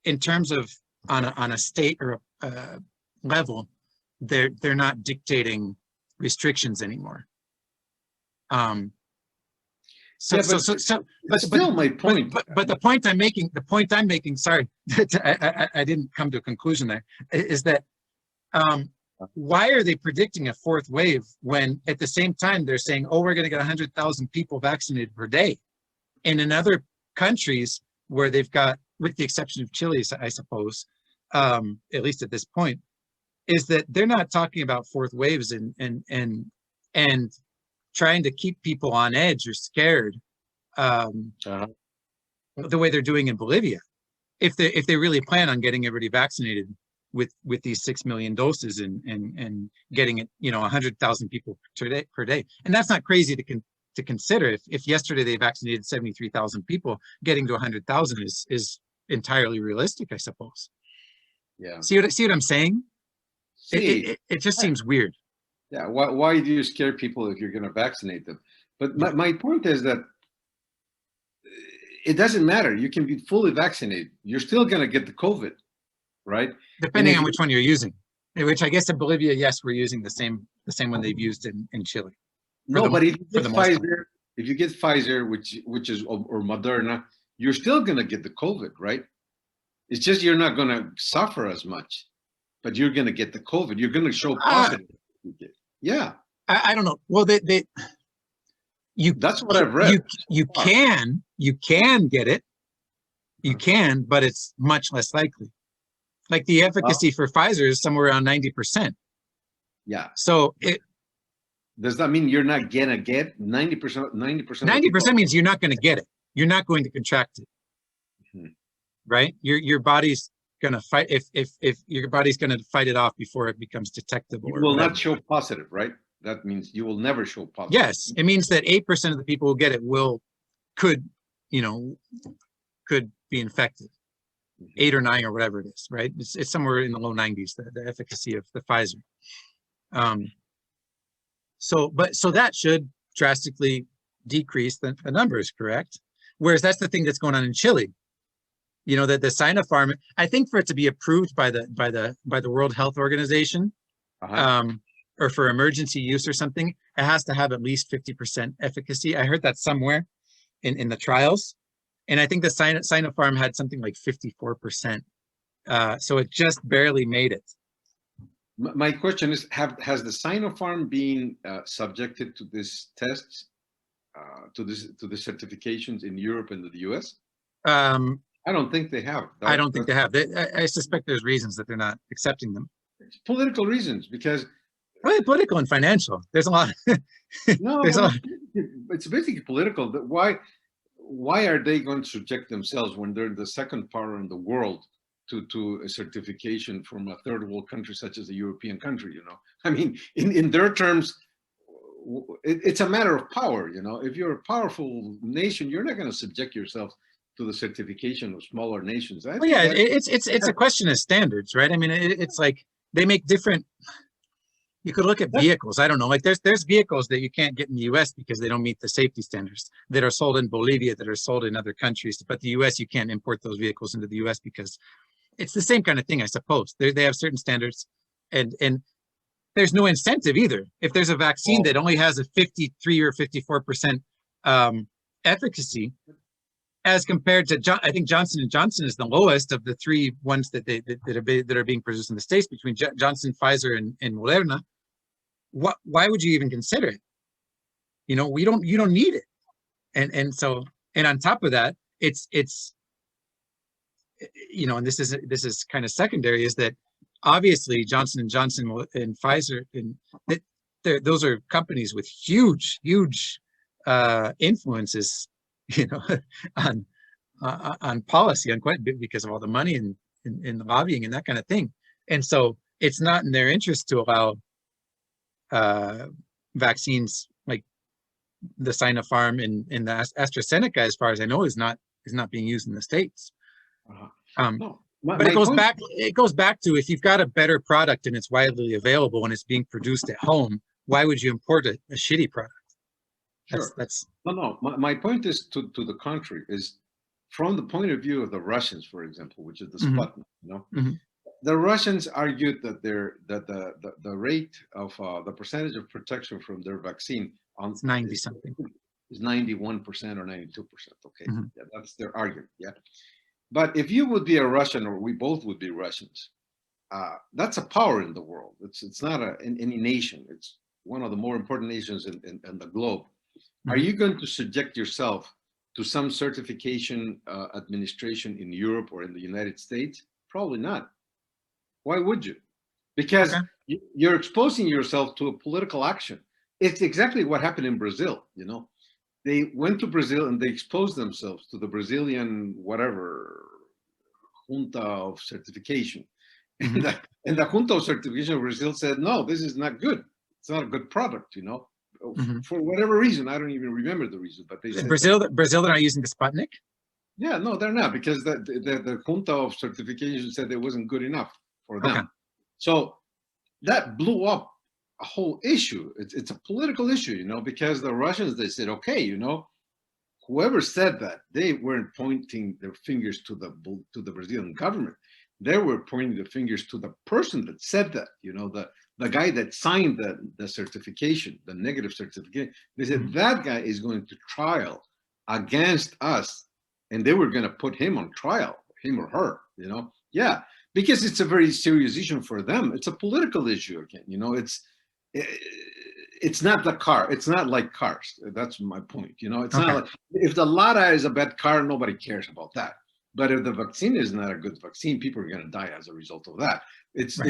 in terms of on a state or a level, they're not dictating restrictions anymore. But still my point. But the point I'm making, sorry, I didn't come to a conclusion there, is that why are they predicting a fourth wave when at the same time they're saying, oh, we're going to get 100,000 people vaccinated per day? And in other countries where they've got, with the exception of Chile, I suppose, at least at this point, is that they're not talking about fourth waves and trying to keep people on edge or scared the way they're doing in Bolivia. If they really plan on getting everybody vaccinated with these 6 million doses and getting it, 100,000 people per day. And that's not crazy to consider. If yesterday they vaccinated 73,000 people, getting to 100,000 is entirely realistic, I suppose. Yeah. See what I'm saying? It just seems weird. Yeah, why do you scare people if you're going to vaccinate them? But my point is that it doesn't matter. You can be fully vaccinated. You're still going to get the COVID, right? Depending on which one you're using. Which I guess in Bolivia, yes, we're using the same one they've used in Chile. No, but if you get Pfizer, which is or Moderna, you're still going to get the COVID, right? It's just you're not going to suffer as much, but you're going to get the COVID. You're going to show positive. Yeah, I don't know. Well, that's what I've read. You can get it. You can, but it's much less likely. Like the efficacy for Pfizer is somewhere around 90%. Yeah. So does that mean you're not gonna get 90%? 90% means you're not going to get it. You're not going to contract it. Mm-hmm. Right? Your body's gonna fight if your body's gonna fight it off before it becomes detectable. You will not show positive, right? That means you will never show positive. Yes, it means that 8% of the people who get it could be infected. 8 or 9 or whatever it is, right? It's somewhere in the low 90s, the efficacy of the Pfizer. So that should drastically decrease the numbers, correct? Whereas that's the thing that's going on in Chile. That the Sinopharm, I think for it to be approved by the World Health Organization, or for emergency use or something, it has to have at least 50% efficacy. I heard that somewhere in the trials. And I think the Sinopharm had something like 54%. So it just barely made it. My question is, has the Sinopharm been subjected to these tests? to the certifications in Europe and the US? I don't think they have. I don't think they have. I suspect there's reasons that they're not accepting them. Political reasons, because well, political and financial. There's a lot. No, it's basically political. Why are they going to subject themselves when they're the second power in the world to a certification from a third world country such as a European country? I mean, in their terms, it's a matter of power. If you're a powerful nation, you're not going to subject yourself to the certification of smaller nations. Well, yeah, it's a question of standards, right? I mean, it's like they make different. You could look at vehicles. I don't know, like there's vehicles that you can't get in the US because they don't meet the safety standards that are sold in Bolivia, that are sold in other countries. But the US, you can't import those vehicles into the US because it's the same kind of thing, I suppose. They have certain standards, and there's no incentive either. If there's a vaccine that only has a 53 or 54% efficacy, as compared to, I think Johnson & Johnson is the lowest of the three ones that are being produced in the States, between Johnson, Pfizer, and Moderna. Why would you even consider it? You don't need it. And on top of that, it's and this is kind of secondary, is that obviously Johnson & Johnson and Pfizer, and those are companies with huge influences, on policy, on quite a bit, because of all the money and the lobbying and that kind of thing. And so it's not in their interest to allow vaccines like the Sinopharm and the AstraZeneca, as far as I know, is not being used in the States. But it goes back to, if you've got a better product and it's widely available and it's being produced at home, why would you import a shitty product? Sure. My point is to the contrary, is from the point of view of the Russians, for example, which is the Sputnik. The Russians argued that the rate of the percentage of protection from their vaccine on 90 something is 91% or 92%. Okay, yeah, that's their argument. Yeah, but if you would be a Russian, or we both would be Russians, that's a power in the world. It's not in any nation. It's one of the more important nations in the globe. Are you going to subject yourself to some certification administration in Europe or in the United States? Probably not. Why would you? Because you're exposing yourself to a political action. It's exactly what happened in Brazil. They went to Brazil and they exposed themselves to the Brazilian whatever junta of certification. And the junta of certification of Brazil said, no, this is not good. It's not a good product, for whatever reason. I don't even remember the reason, but they said Brazil, they're not using the Sputnik? Yeah, no, they're not, because the junta of certification said it wasn't good enough for them. So that blew up a whole issue. It's a political issue, because the Russians, they said, okay, whoever said that, they weren't pointing their fingers to the Brazilian government. They were pointing the fingers to the person that said that, the guy that signed the certification, the negative certificate. They said that guy is going to trial against us, and they were going to put him on trial, him or her, Yeah, because it's a very serious issue for them. It's a political issue again, it's not the car. It's not like cars. That's my point. It's not like, if the Lada is a bad car, nobody cares about that. But if the vaccine is not a good vaccine, people are going to die as a result of that. It's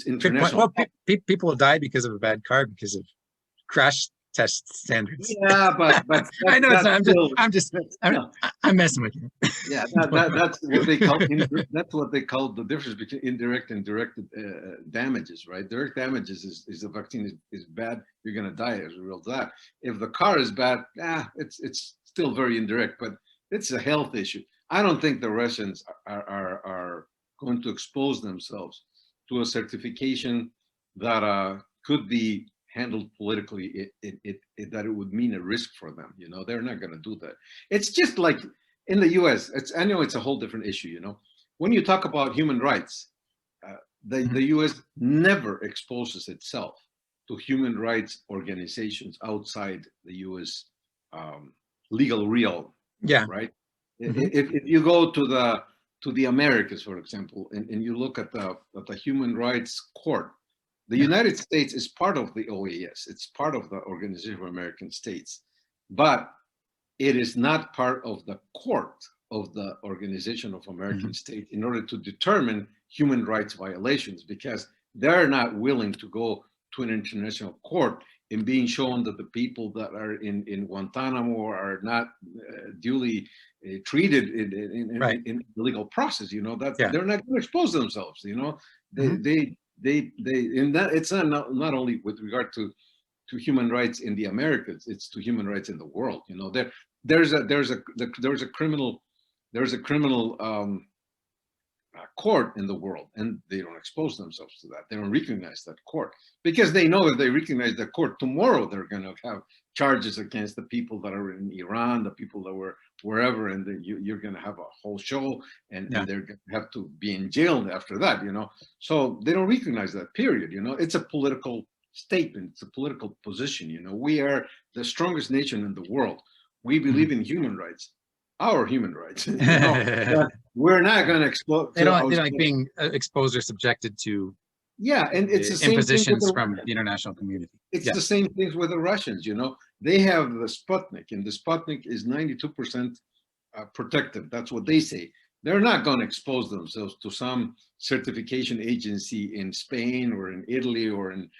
international. Well, people will die because of a bad car because of crash test standards. Yeah, but I know it's not, I'm messing with you. Yeah, that's what they call the difference between indirect and direct damages, right? Direct damages is the vaccine is bad, you're going to die as a result of that. If the car is bad, it's still very indirect, but it's a health issue. I don't think the Russians are going to expose themselves to a certification that could be handled politically, that it would mean a risk for them. They're not going to do that. It's just like in the US, I know it's a whole different issue. When you talk about human rights, the US never exposes itself to human rights organizations outside the US legal realm. Yeah. Right. If you go to the Americas, for example, and you look at the Human Rights Court, the United States is part of the OAS. It's part of the Organization of American States. but it is not part of the court of the Organization of American States in order to determine human rights violations, because they're not willing to go to an international court and being shown that the people that are in Guantanamo are not duly treated in the legal process. You know, that they're not going to expose themselves. You know, they in that it's not only with regard to human rights in the Americas, it's to human rights in the world. You know, there's a criminal court in the world, and they don't expose themselves to that. They don't recognize that court, because they know that they recognize the court, tomorrow they're going to have charges against the people that are in Iran, the people that were wherever, and you're going to have a whole show, and they're going to have to be in jail after that, you know. So they don't recognize that, period. You know, it's a political statement, it's a political position. You know, we are the strongest nation in the world. We believe in human rights, our human rights. You know, we're not going to expose. They don't like being exposed or subjected to. Yeah, and it's the same impositions from the international community. It's the same things with the Russians. You know, they have the Sputnik, and the Sputnik is 92% protective. That's what they say. They're not going to expose themselves to some certification agency in Spain or in Italy or in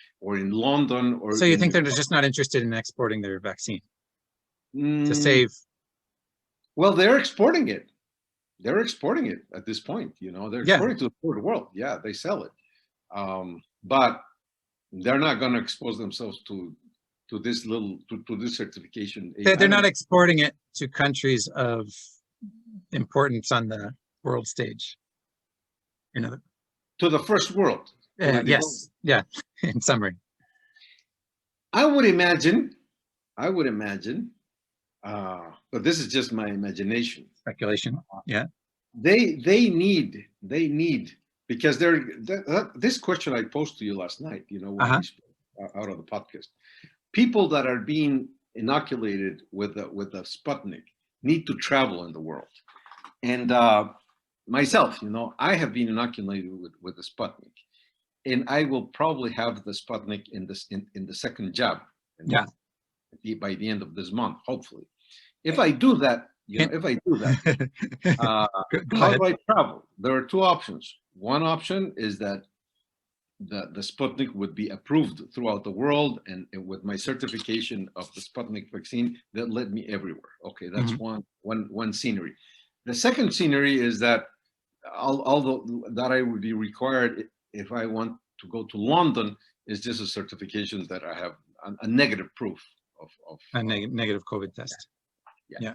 London. Or so you think they're just not interested in exporting their vaccine to save? Well, they're exporting it. They're exporting it at this point. You know, they're exporting to the third world. Yeah, they sell it, but they're not going to expose themselves to this to this certification. They're not exporting it to countries of importance on the world stage. You know, to the first world. Yes. Yeah. In summary, I would imagine. But this is just my imagination. Speculation. Yeah. They need because this question I posed to you last night, you know, when we spoke out of the podcast. People that are being inoculated with the Sputnik need to travel in the world. And myself, you know, I have been inoculated with the Sputnik, and I will probably have the Sputnik in the second jab. By the end of this month, hopefully. If I do that, how do I travel? There are two options. One option is that the Sputnik would be approved throughout the world, and with my certification of the Sputnik vaccine, that led me everywhere. Okay, that's one scenery. The second scenery is that although that I would be required if I want to go to London, is just a certification that I have a negative proof of a negative COVID test. Yeah.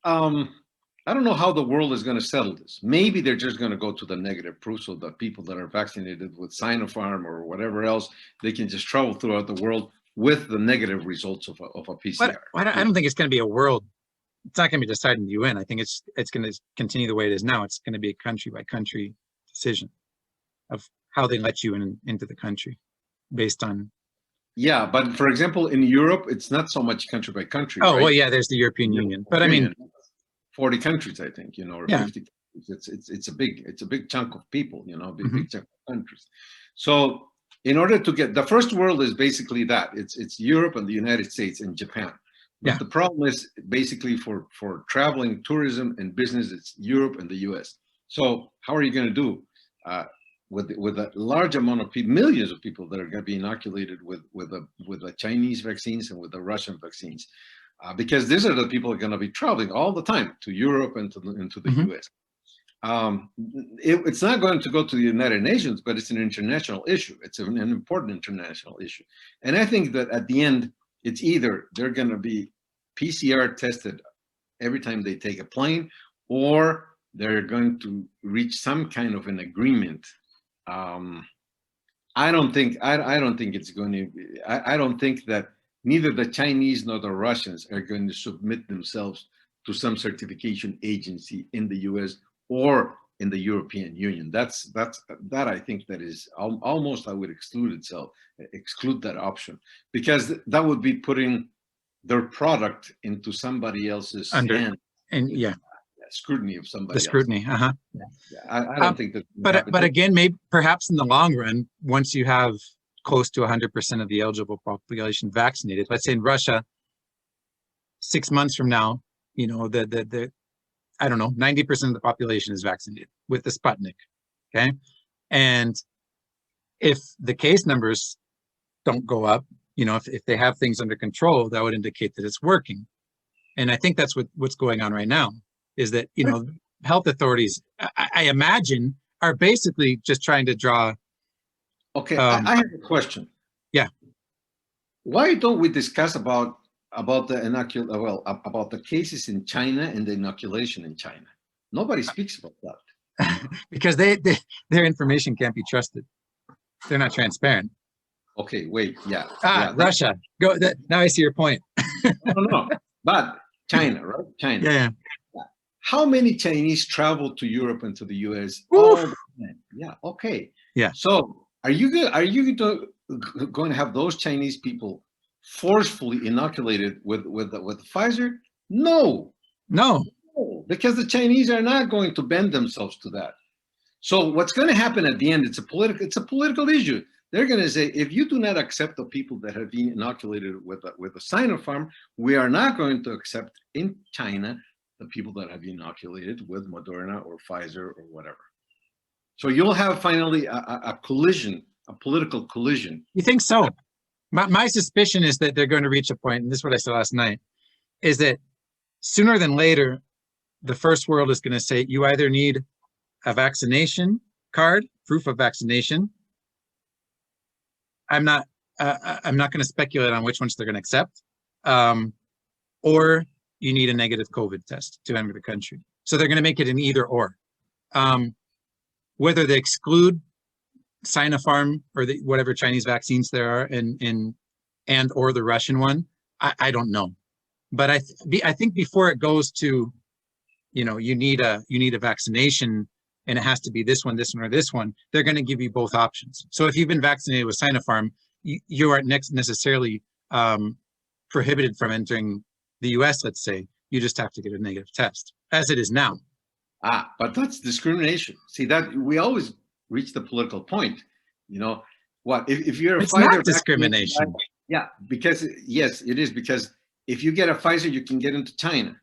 I don't know how the world is going to settle this. Maybe they're just going to go to the negative proof, so that people that are vaccinated with Sinopharm or whatever else, they can just travel throughout the world with the negative results of a PCR. But I don't think it's going to be a world. It's not going to be decided in the UN. I think it's going to continue the way it is now. It's going to be a country by country decision of how they let you into the country based on. Yeah, but for example, in Europe, it's not so much country by country. Oh, right? well, yeah, there's the European Union, but I mean, 40 countries, I think, you know, or 50 countries. It's a big chunk of people, you know, big chunk of countries. So in order to get the first world is basically that it's Europe and the United States and Japan. But the problem is basically for traveling, tourism, and business, it's Europe and the US. So how are you going to do with a large amount of people, millions of people that are going to be inoculated with the Chinese vaccines and with the Russian vaccines? Because these are the people that are going to be traveling all the time to Europe and into the US. It's not going to go to the United Nations, but it's an international issue. It's an important international issue. And I think that at the end, it's either they're going to be PCR tested every time they take a plane, or they're going to reach some kind of an agreement. I don't think it's going to. I don't think that neither the Chinese nor the Russians are going to submit themselves to some certification agency in the U.S. or in the European Union. That I think that is almost, I would exclude that option, because that would be putting their product into somebody else's hand. And scrutiny of somebody else. Scrutiny, I don't think that. But again, maybe perhaps in the long run, once you have close to 100% of the eligible population vaccinated, let's say in Russia, 6 months from now, you know, I don't know, 90% of the population is vaccinated with the Sputnik, okay? And if the case numbers don't go up, you know, if they have things under control, that would indicate that it's working. And I think that's what's going on right now, is that, you know, health authorities, I imagine, are basically just trying to draw. Okay, I have a question. Yeah. Why don't we discuss about the about the cases in China and the inoculation in China? Nobody speaks about that. Because their information can't be trusted. They're not transparent. Okay, wait, yeah. Russia. Go. Now I see your point. No. But China, right? China. Yeah. How many Chinese travel to Europe and to the US? Yeah. Okay. Yeah. So are you going to have those Chinese people forcefully inoculated with Pfizer? No, because the Chinese are not going to bend themselves to that. So what's going to happen at the end? It's a political issue. They're going to say, if you do not accept the people that have been inoculated with the Sinopharm, we are not going to accept in China the people that have been inoculated with Moderna or Pfizer or whatever. So you'll have finally a collision, a political collision. You think so? My suspicion is that they're going to reach a point, and this is what I said last night, is that sooner than later, the first world is going to say, you either need a vaccination card, proof of vaccination. I'm not going to speculate on which ones they're going to accept, or you need a negative COVID test to enter the country. So they're going to make it an either or. Whether they exclude Sinopharm or whatever Chinese vaccines there are, and or the Russian one, I don't know. But I think before it goes to, you know, you need a vaccination and it has to be this one, or this one, they're going to give you both options. So if you've been vaccinated with Sinopharm, you aren't necessarily prohibited from entering the US, let's say. You just have to get a negative test, as it is now. But that's discrimination. See, that we always reach the political point. You know, what if you're a it's Pfizer not discrimination. Yeah, because yes, it is, because if you get a Pfizer, you can get into China.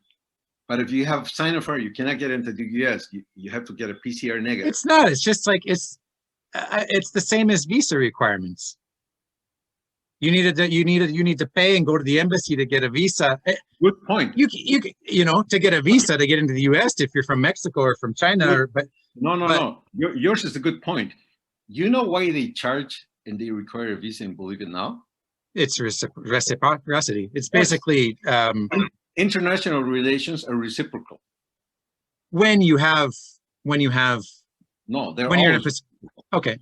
But if you have Sinopharm, you cannot get into the US. You have to get a PCR negative. It's not. It's just like it's the same as visa requirements. You need to pay and go to the embassy to get a visa. Good point. You know, to get a visa to get into the US if you're from Mexico or from China. No. Yours is a good point. You know why they charge and they require a visa in Bolivia now? It's reciprocity. It's basically international relations are reciprocal. When you have no, they're when always, you're in a okay.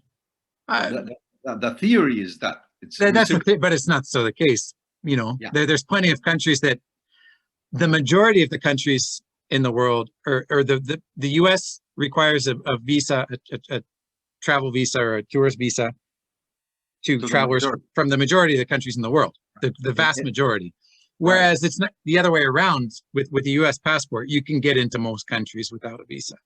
The theory is that that's the thing, but it's not so the case. You know, there's plenty of countries that the majority of the countries in the world, or the US requires a visa, a travel visa or a tourist visa to travelers from the majority of the countries in the world, the vast majority. Whereas it's not the other way around. With the US passport, you can get into most countries without a visa.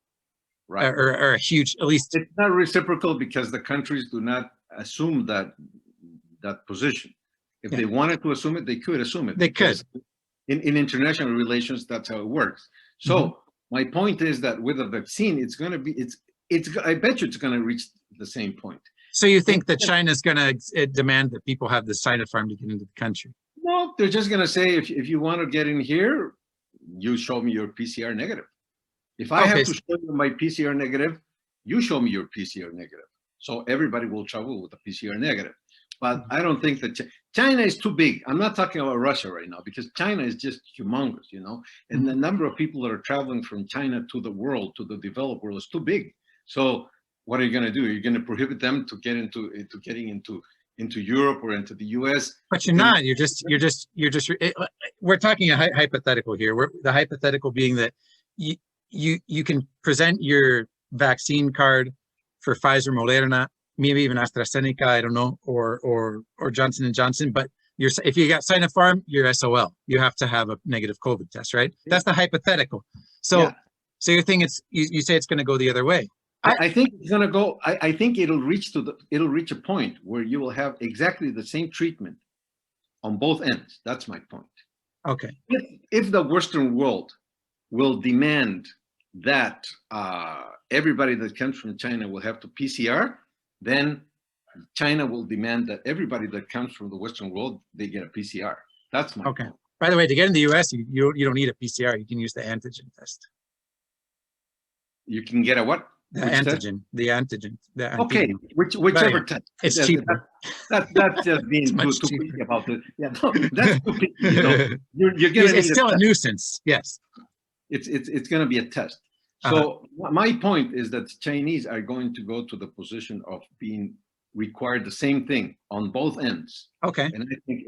Right. Or a huge, at least. It's not reciprocal because the countries do not assume that position. If they wanted to assume it, they could assume it. They could. In international relations, that's how it works. So my point is that with a vaccine, it's going to be, I bet you it's going to reach the same point. So you think that China's going to demand that people have the Sinopharm to get into the country? No, they're just going to say, if you want to get in here, you show me your PCR negative. If I have to show you my PCR negative, you show me your PCR negative. So everybody will travel with a PCR negative. But I don't think that China is too big. I'm not talking about Russia right now, because China is just humongous, you know, and the number of people that are traveling from China to the world, to the developed world, is too big. So what are you going to do? You're going to prohibit them to getting into Europe or into the US? But you're not. You're just. We're talking a hypothetical here. The hypothetical being that you can present your vaccine card for Pfizer, Moderna, maybe even AstraZeneca, I don't know, or Johnson & Johnson, but if you got Sinopharm, you're SOL. You have to have a negative COVID test, right? Yeah. That's the hypothetical. So your thing is, you say it's going to go the other way. I think it's going to go. I think it'll reach a point where you will have exactly the same treatment on both ends. That's my point. Okay. If the Western world will demand that everybody that comes from China will have to PCR, then China will demand that everybody that comes from the Western world, they get a PCR. That's my point. By the way, to get in the US, you don't need a PCR. You can use the antigen test. You can get a what? The antigen. The antigen. Okay, whichever test. It's cheaper. That's just being too picky about it. Yeah, no, that's too picky. You know, you're gonna. It's still a nuisance. Yes. It's going to be a test. So my point is that the Chinese are going to go to the position of being required the same thing on both ends. Okay.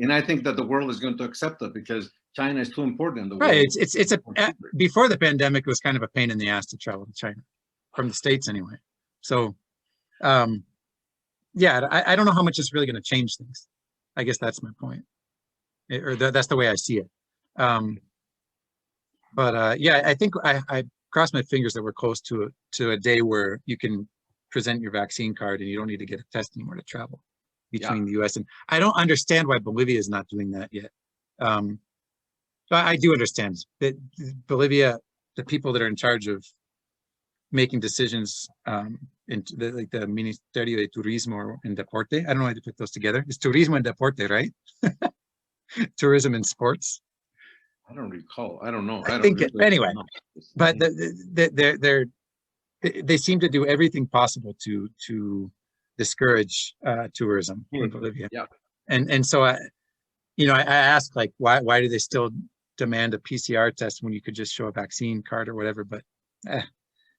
And I think that the world is going to accept that because China is too important in the world. Right. It's before the pandemic, it was kind of a pain in the ass to travel to China, from the States anyway. So, yeah, I don't know how much it's really going to change things. I guess that's my point, that's the way I see it. But yeah, I think I cross my fingers that we're close to a day where you can present your vaccine card and you don't need to get a test anymore to travel between the US. And I don't understand why Bolivia is not doing that yet. So I do understand that Bolivia, the people that are in charge of making decisions in like the Ministerio de Turismo and Deporte. I don't know how to put those together. It's Turismo and Deporte, right? Tourism and sports. I don't recall. I don't know. Anyway, but they seem to do everything possible to discourage tourism in Bolivia. Yeah. And so I ask, like, why do they still demand a PCR test when you could just show a vaccine card or whatever? But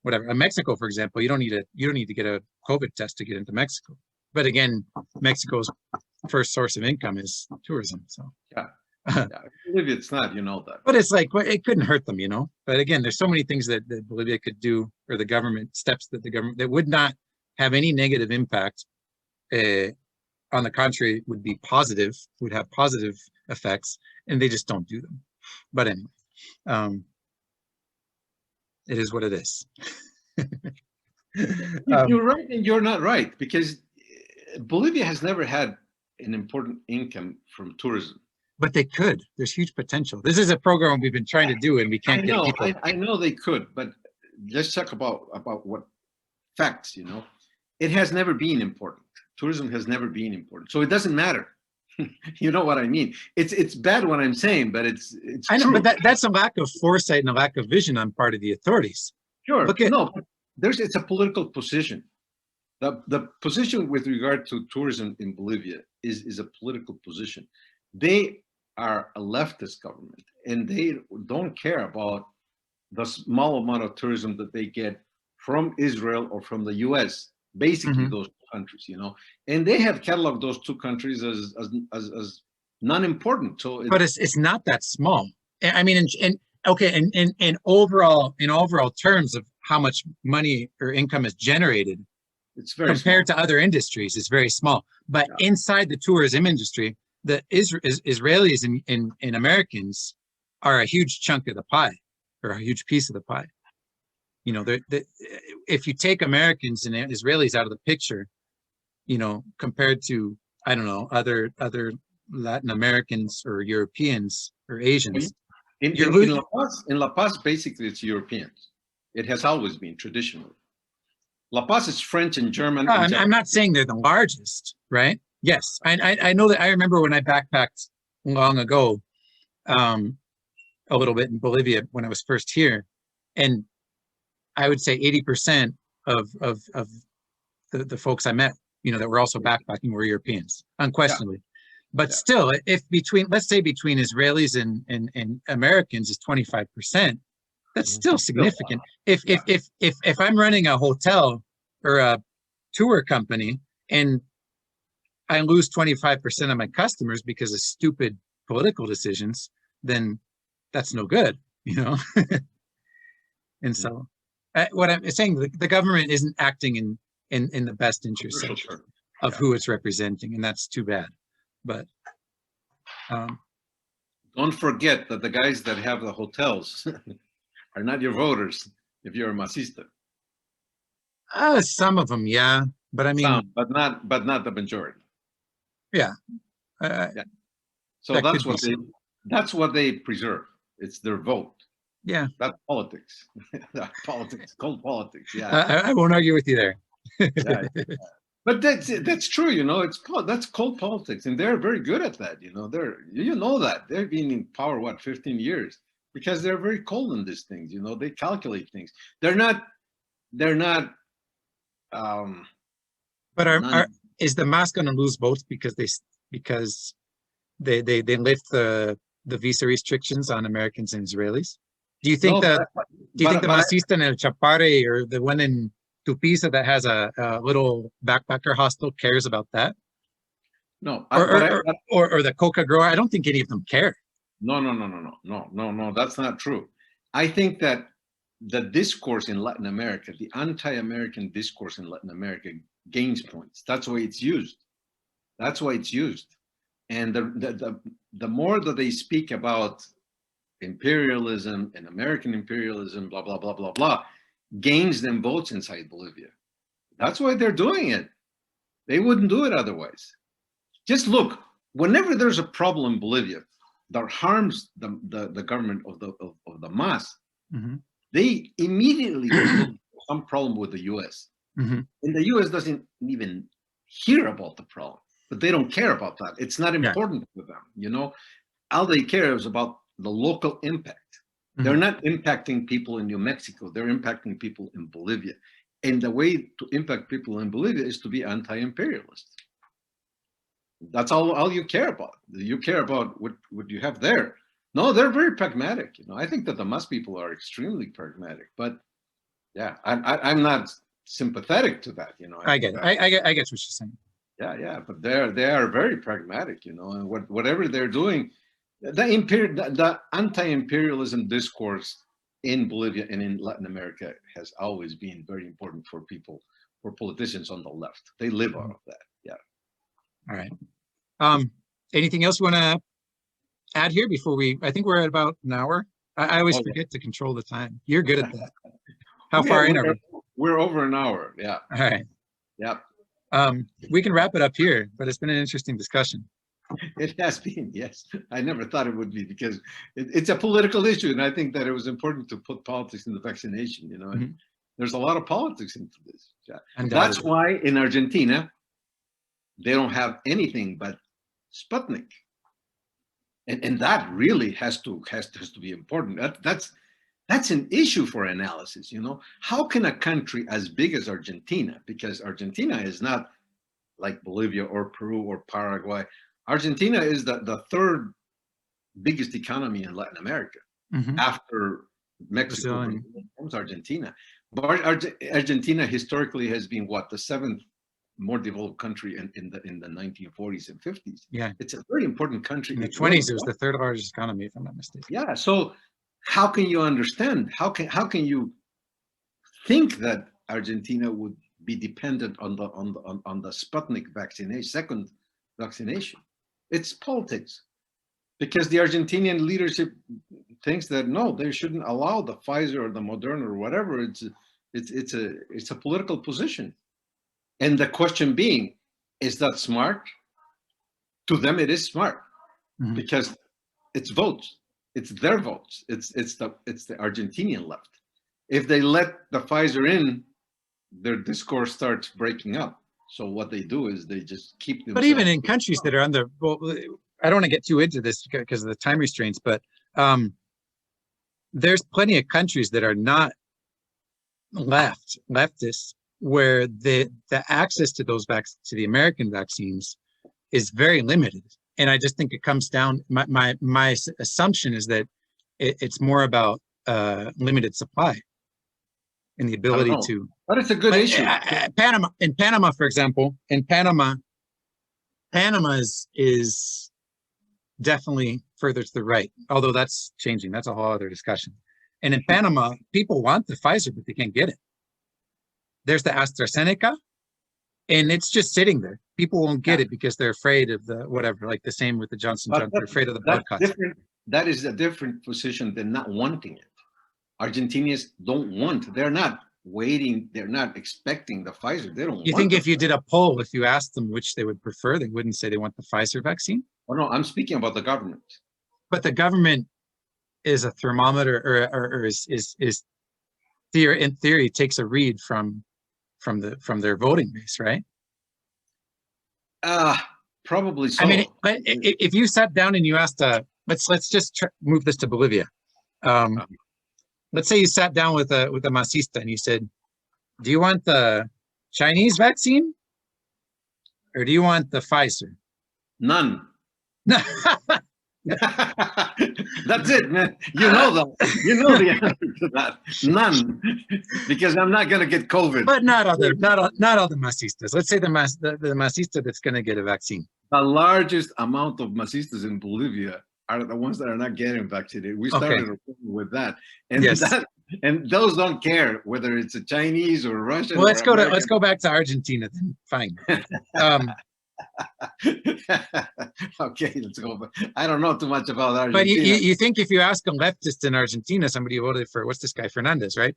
whatever. In Mexico, for example, you don't need to get a COVID test to get into Mexico. But again, Mexico's first source of income is tourism. So yeah. Yeah, Bolivia, it's not, you know that. But it's like, well, it couldn't hurt them, But again, there's so many things that Bolivia could do, or the government steps that the government that would not have any negative impact. On the contrary, would be positive, would have positive effects, and they just don't do them. But anyway, it is what it is. You're right, and you're not right, because Bolivia has never had an important income from tourism. But they could. There's huge potential. This is a program we've been trying to do, and we can't get people. I know they could, but let's talk about what facts. It has never been important. Tourism has never been important, so it doesn't matter. You know what I mean? It's bad what I'm saying, but it's. I know, true. but that's a lack of foresight and a lack of vision on part of the authorities. Sure. It's a political position. The position with regard to tourism in Bolivia is a political position. They are a leftist government, and they don't care about the small amount of tourism that they get from Israel or from the US, basically those two countries, and they have cataloged those two countries as non-important. So but it's not that small. I mean, in overall terms of how much money or income is generated, it's very compared small to other industries, it's very small. But inside the tourism industry, the Israelis and Americans are a huge chunk of the pie, or a huge piece of the pie. If you take Americans and Israelis out of the picture, compared to, I don't know, other Latin Americans or Europeans or Asians. In La Paz, basically it's Europeans. It has always been traditionally. La Paz is French and German. I'm not saying they're the largest, right? Yes, I know that. I remember when I backpacked long ago, a little bit in Bolivia when I was first here, and I would say 80% of the folks I met, that were also backpacking were Europeans, unquestionably. But still, if let's say between Israelis and Americans is 25%, that's still significant. If I'm running a hotel or a tour company and I lose 25% of my customers because of stupid political decisions, then that's no good, And so, what I'm saying, the government isn't acting in the best interest of who it's representing, and that's too bad. But don't forget that the guys that have the hotels are not your voters if you're a Masista. Some of them, yeah, but I mean, but not the majority. Yeah. So that's what That's what they preserve. It's their vote. Yeah. That's politics. That's politics, cold politics. Yeah. I won't argue with you there. Yeah. But that's true, you know. That's cold politics, and they're very good at that. You know, that they've been in power 15 years because they're very cold on these things. You know, they calculate things. They're not. But is the Hamas going to lose votes because they lift the visa restrictions on Americans and Israelis? Do you think the Masista in El Chapare or the one in Tupiza that has a little backpacker hostel cares about that? No. Or the coca grower? I don't think any of them care. No. That's not true. I think that the discourse in Latin America, the anti-American discourse in Latin America, gains points. That's why it's used. And the more that they speak about imperialism and American imperialism, blah, blah, blah, blah, blah, gains them votes inside Bolivia. That's why they're doing it. They wouldn't do it otherwise. Just look, whenever there's a problem in Bolivia that harms the government of the MAS, mm-hmm. they immediately look for some problem with the US. Mm-hmm. And the US doesn't even hear about the problem, but they don't care about that. It's not important for them, you know. All they care is about the local impact. Mm-hmm. They're not impacting people in New Mexico. They're impacting people in Bolivia. And the way to impact people in Bolivia is to be anti-imperialist. That's all you care about. You care about what you have there. No, they're very pragmatic. You know, I think that the Mas people are extremely pragmatic. But yeah, I'm not sympathetic to that. You know, I get what you're saying. Yeah, but they are very pragmatic. You know, and whatever they're doing, the anti-imperialism discourse in Bolivia and in Latin America has always been very important for politicians on the left. They live out of that. Yeah. All right. Anything else you want to add here before I think we're at about an hour. I always forget to control the time. You're good at that. How far in are we? We're over an hour. Yeah. All right. Yep. We can wrap it up here, but it's been an interesting discussion. It has been, yes. I never thought it would be because it's a political issue, and I think that it was important to put politics in the vaccination. You know, and there's a lot of politics into this. Yeah. That's why in Argentina they don't have anything but Sputnik, and that really has to be important. That's an issue for analysis. You know, how can a country as big as Argentina, because Argentina is not like Bolivia or Peru or Paraguay. Argentina is the third biggest economy in Latin America after Mexico comes Argentina. But Argentina historically has been the seventh more developed country in the 1940s and 50s. Yeah, it's a very important country. In the 20s, it was the third largest economy, if I'm not mistaken. Yeah, so how can you understand? How can you think that Argentina would be dependent on the Sputnik vaccination, second vaccination? It's politics, because the Argentinian leadership thinks that no, they shouldn't allow the Pfizer or the Moderna or whatever. It's a political position, and the question being, is that smart? To them, it is smart because it's votes. It's their votes. It's the Argentinian left. If they let the Pfizer in, their discourse starts breaking up. So what they do is they just keep themselves. But even in countries that are under, well, I don't want to get too into this because of the time restraints, but there's plenty of countries that are not leftists, where the access to those to the American vaccines is very limited. And I just think it comes down, my assumption is that it's more about limited supply and the ability to. But it's a good issue. In Panama, for example, Panama is definitely further to the right, although that's changing. That's a whole other discussion. And in Panama, people want the Pfizer, but they can't get it. There's the AstraZeneca, and it's just sitting there. People won't get it because they're afraid of the whatever, like the same with the Johnson Johnson. They're afraid of the blood clots. That is a different position than not wanting it. Argentinians don't want, they're not waiting, they're not expecting the Pfizer. They don't. You think if you did a poll, if you asked them which they would prefer, they wouldn't say they want the Pfizer vaccine? Oh no, I'm speaking about the government. But the government is a thermometer, or is in theory takes a read from their voting base, right? Probably so. I mean, if you sat down and you asked, let's just move this to Bolivia. Let's say you sat down with a masista and you said, "Do you want the Chinese vaccine, or do you want the Pfizer?" None. That's it, man. You know the answer to that. None, because I'm not gonna get COVID. But not all the masistas. Let's say the masista that's gonna get a vaccine. The largest amount of masistas in Bolivia are the ones that are not getting vaccinated. We started with that, and and those don't care whether it's a Chinese or Russian. Well, let's go back to Argentina then. Fine. Okay, let's go. I don't know too much about Argentina. But you think if you ask a leftist in Argentina, somebody who voted for, what's this guy, Fernandez, right?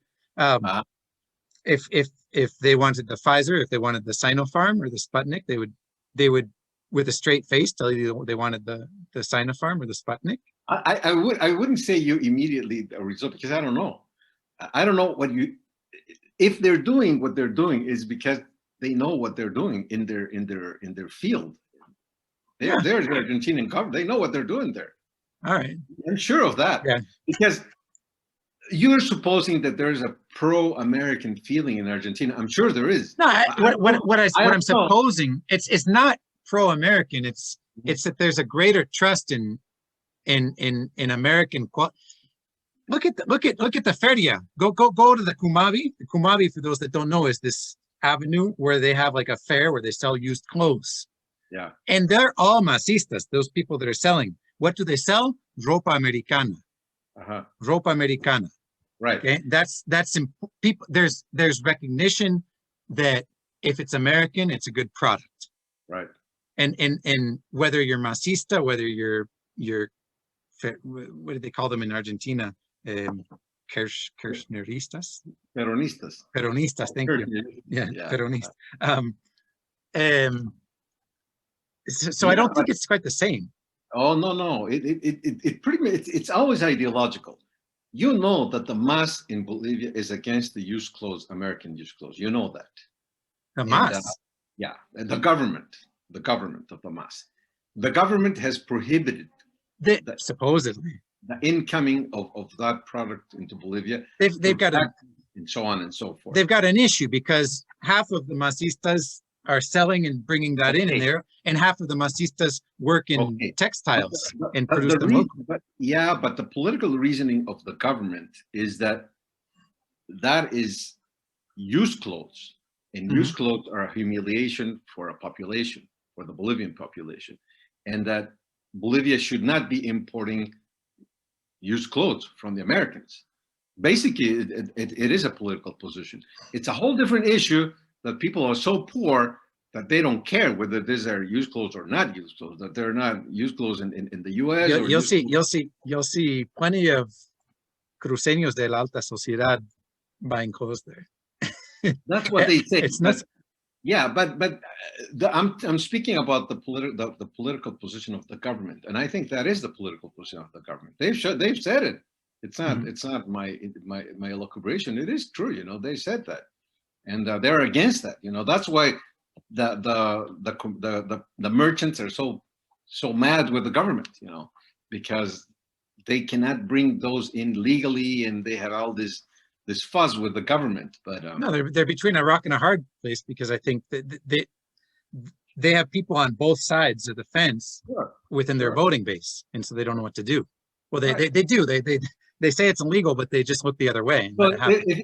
If they wanted the Pfizer, if they wanted the Sinopharm or the Sputnik, they would with a straight face tell you they wanted the Sinopharm or the Sputnik. I wouldn't say you immediately a result, because I don't know. I don't know what if they're doing what they're doing is because they know what they're doing in their field. They're the Argentinian government. They know what they're doing there. All right. I'm sure of that. Yeah. Because you're supposing that there's a pro-American feeling in Argentina. I'm sure there is. No, what I'm supposing, it's not pro-American. It's that there's a greater trust in American. Look at the feria. Go to the Cumavi. The Cumavi, for those that don't know, is this avenue where they have like a fair where they sell used clothes. Yeah. And they're all masistas, those people that are selling. What do they sell? Ropa Americana. Ropa Americana. Right. Okay. That's people. There's recognition that if it's American, it's a good product. Right. And whether you're masista, whether you're what do they call them in Argentina? Kirchneristas? Peronistas, thank you. Yeah, peronistas. So I don't think it's quite the same. Oh no! It pretty much it's always ideological. You know that the MAS in Bolivia is against the used clothes, American used clothes. You know that. The MAS. The government of the MAS. The government has prohibited supposedly the incoming of that product into Bolivia. They've got and so on and so forth. They've got an issue because half of the masistas are selling and bringing that in there, and half of the masistas work in textiles and produce them locally. But the political reasoning of the government is that is used clothes, and used clothes are a humiliation for a population, for the Bolivian population, and that Bolivia should not be importing used clothes from the Americans. Basically, it is a political position. It's a whole different issue that people are so poor that they don't care whether these are used clothes or not used clothes, that they're not used clothes in the U.S. You'll see plenty of cruceños de la alta sociedad buying clothes there. That's what they say. It's not. Yeah, but I'm speaking about the political position of the government, and I think that is the political position of the government. They've said it. It's not my elucubration. It is true. They said that, and they're against that. That's why the merchants are so mad with the government. Because they cannot bring those in legally, and they have all this fuzz with the government. But no, they're between a rock and a hard place, because I think that they have people on both sides of the fence within their voting base, and so they don't know what to do. Well, they do. They say it's illegal, but they just look the other way. But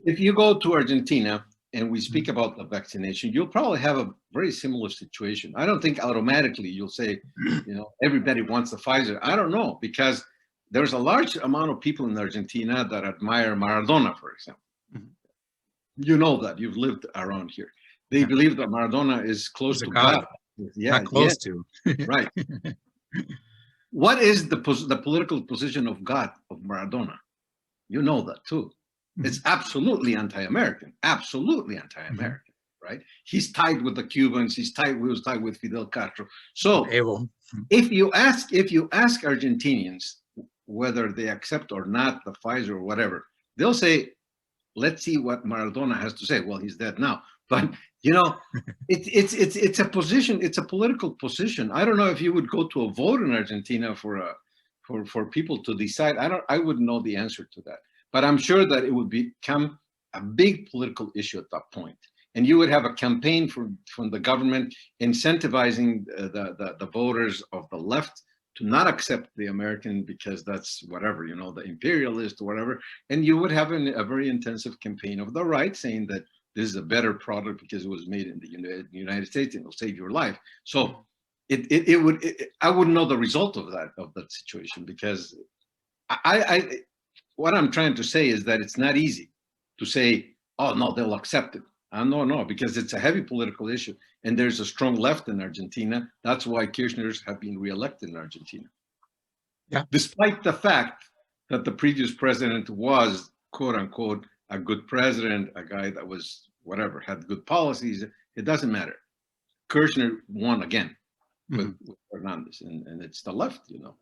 if you go to Argentina and we speak about the vaccination, you'll probably have a very similar situation. I don't think automatically you'll say, everybody wants the Pfizer. I don't know, because there's a large amount of people in Argentina that admire Maradona, for example. You know that. You've lived around here. They believe that Maradona is close to God. Not close to. Right. What is the political position of God, of Maradona? You know that too. It's absolutely anti-American. Absolutely anti-American, right? He's tied with the Cubans. He was tied with Fidel Castro. So if you ask Argentinians, whether they accept or not the Pfizer or whatever, they'll say, let's see what Maradona has to say. Well, he's dead now, but you know, it's a position. It's a political position. I don't know if you would go to a vote in Argentina for people to decide. I wouldn't know the answer to that, but I'm sure that it would become a big political issue at that point. And you would have a campaign from the government incentivizing the voters of the left to not accept the American because that's whatever, you know, the imperialist or whatever. And you would have a very intensive campaign of the right saying that this is a better product because it was made in the United States and it'll save your life. So I wouldn't know the result of that situation, because what I'm trying to say is that it's not easy to say, oh no, they'll accept it. No, because it's a heavy political issue, and there's a strong left in Argentina. That's why Kirchner's have been reelected in Argentina. Yeah. Despite the fact that the previous president was, quote unquote, a good president, a guy that was whatever, had good policies, it doesn't matter. Kirchner won again with Fernandez, and it's the left, you know.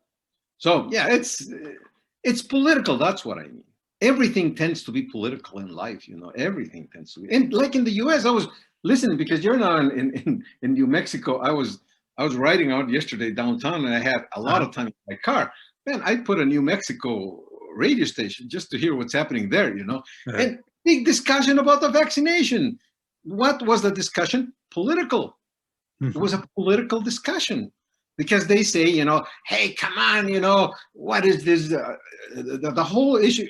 So yeah, it's political. That's what I mean. Everything tends to be political in life, you know. Everything tends to be. And like in the U.S., I was listening because you're now in New Mexico. I was riding out yesterday downtown, and I had a lot of time in my car. Man, I put a New Mexico radio station just to hear what's happening there, you know. And big discussion about the vaccination. What was the discussion? Political. It was a political discussion. Because they say, you know, hey, come on, you know, what is this? The whole issue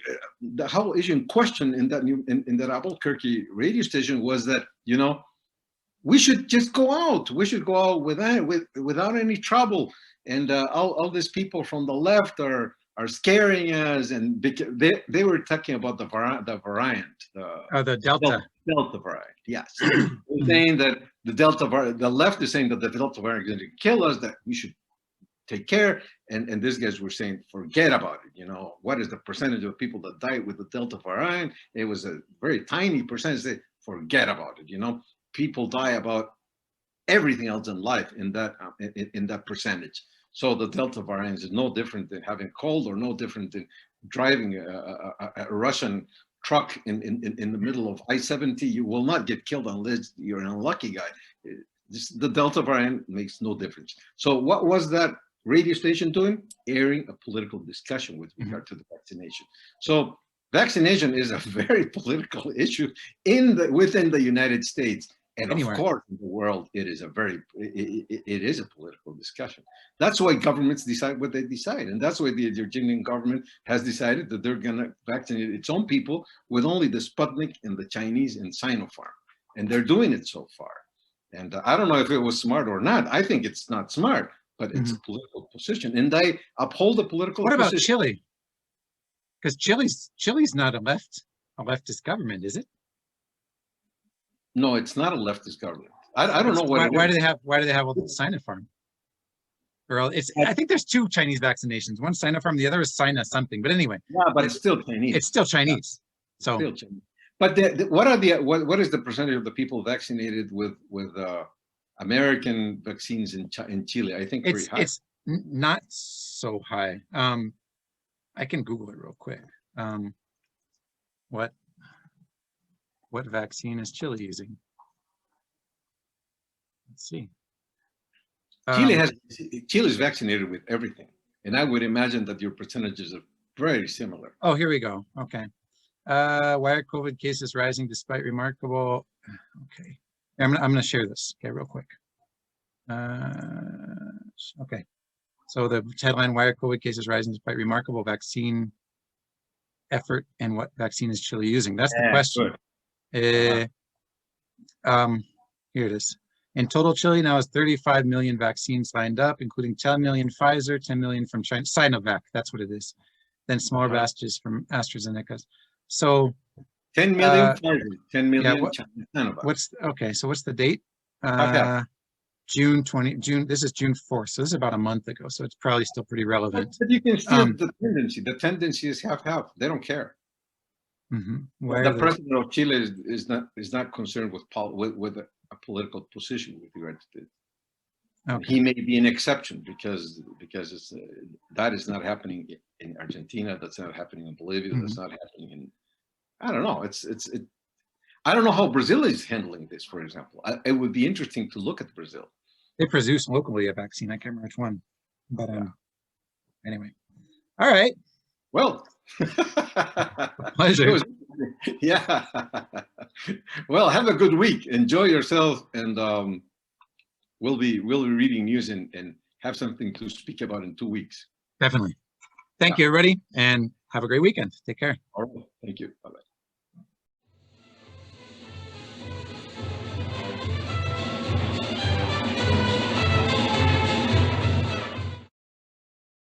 in question in that Albuquerque radio station was that, you know, we should just go out. We should go out without any trouble. And all these people from the left are scaring us. And they were talking about the variant, the Delta. Delta variant, yes. They're saying that the left is saying that the Delta variant is going to kill us, that we should take care. And these guys were saying, forget about it. You know, what is the percentage of people that died with the Delta variant? It was a very tiny percentage. They forget about it. You know, people die about everything else in life in that percentage. So the Delta variant is no different than having cold, or no different than driving a Russian truck in the middle of I-70. You will not get killed unless you're an unlucky guy. The Delta variant makes no difference. So what was that radio station doing? Airing a political discussion with regard to the vaccination. So vaccination is a very political issue within the United States. And of course, in the world, it is a political discussion. That's why governments decide what they decide. And that's why the Argentinian government has decided that they're going to vaccinate its own people with only the Sputnik and the Chinese and Sinopharm. And they're doing it so far. And I don't know if it was smart or not. I think it's not smart, but it's a political position. And I uphold the political position. What about Chile? Because Chile's not a leftist government, is it? No, it's not a leftist government. I don't know what. Why do they have all the Sinopharm? Or I think there's two Chinese vaccinations. One Sinopharm, the other is Sina something. But anyway. Yeah, but it's still Chinese. It's still Chinese. Yeah, so. Still Chinese. But what is the percentage of the people vaccinated with American vaccines in Chile? I think very high. It's not so high. I can Google it real quick. What vaccine is Chile using? Let's see. Chile is vaccinated with everything, and I would imagine that your percentages are very similar. Oh, here we go. Okay. Why are COVID cases rising despite remarkable? Okay, I'm gonna share this. Okay, real quick. Okay. So the headline: Why are COVID cases rising despite remarkable vaccine effort, and what vaccine is Chile using? That's the question. Good. Here it is. In total, Chile now has 35 million vaccines lined up, including 10 million Pfizer, 10 million from China, Sinovac, that's what it is. Then smaller batches from AstraZeneca. So 10 million Pfizer, 10 million Sinovac. So what's the date? June, this is June 4th. So this is about a month ago. So it's probably still pretty relevant. But you can see the tendency is half. They don't care. The president of Chile is not concerned with a political position with regard to this. Okay. He may be an exception because it's, that is not happening in Argentina. That's not happening in Bolivia. That's not happening in, I don't know. I don't know how Brazil is handling this, for example. It would be interesting to look at Brazil. They produce locally a vaccine. I can't remember which one, but anyway. All right. Well, pleasure. Yeah. Well, have a good week. Enjoy yourself, and we'll be reading news and have something to speak about in 2 weeks. Definitely. Thank you, everybody, and have a great weekend. Take care. All right. Thank you. Bye-bye.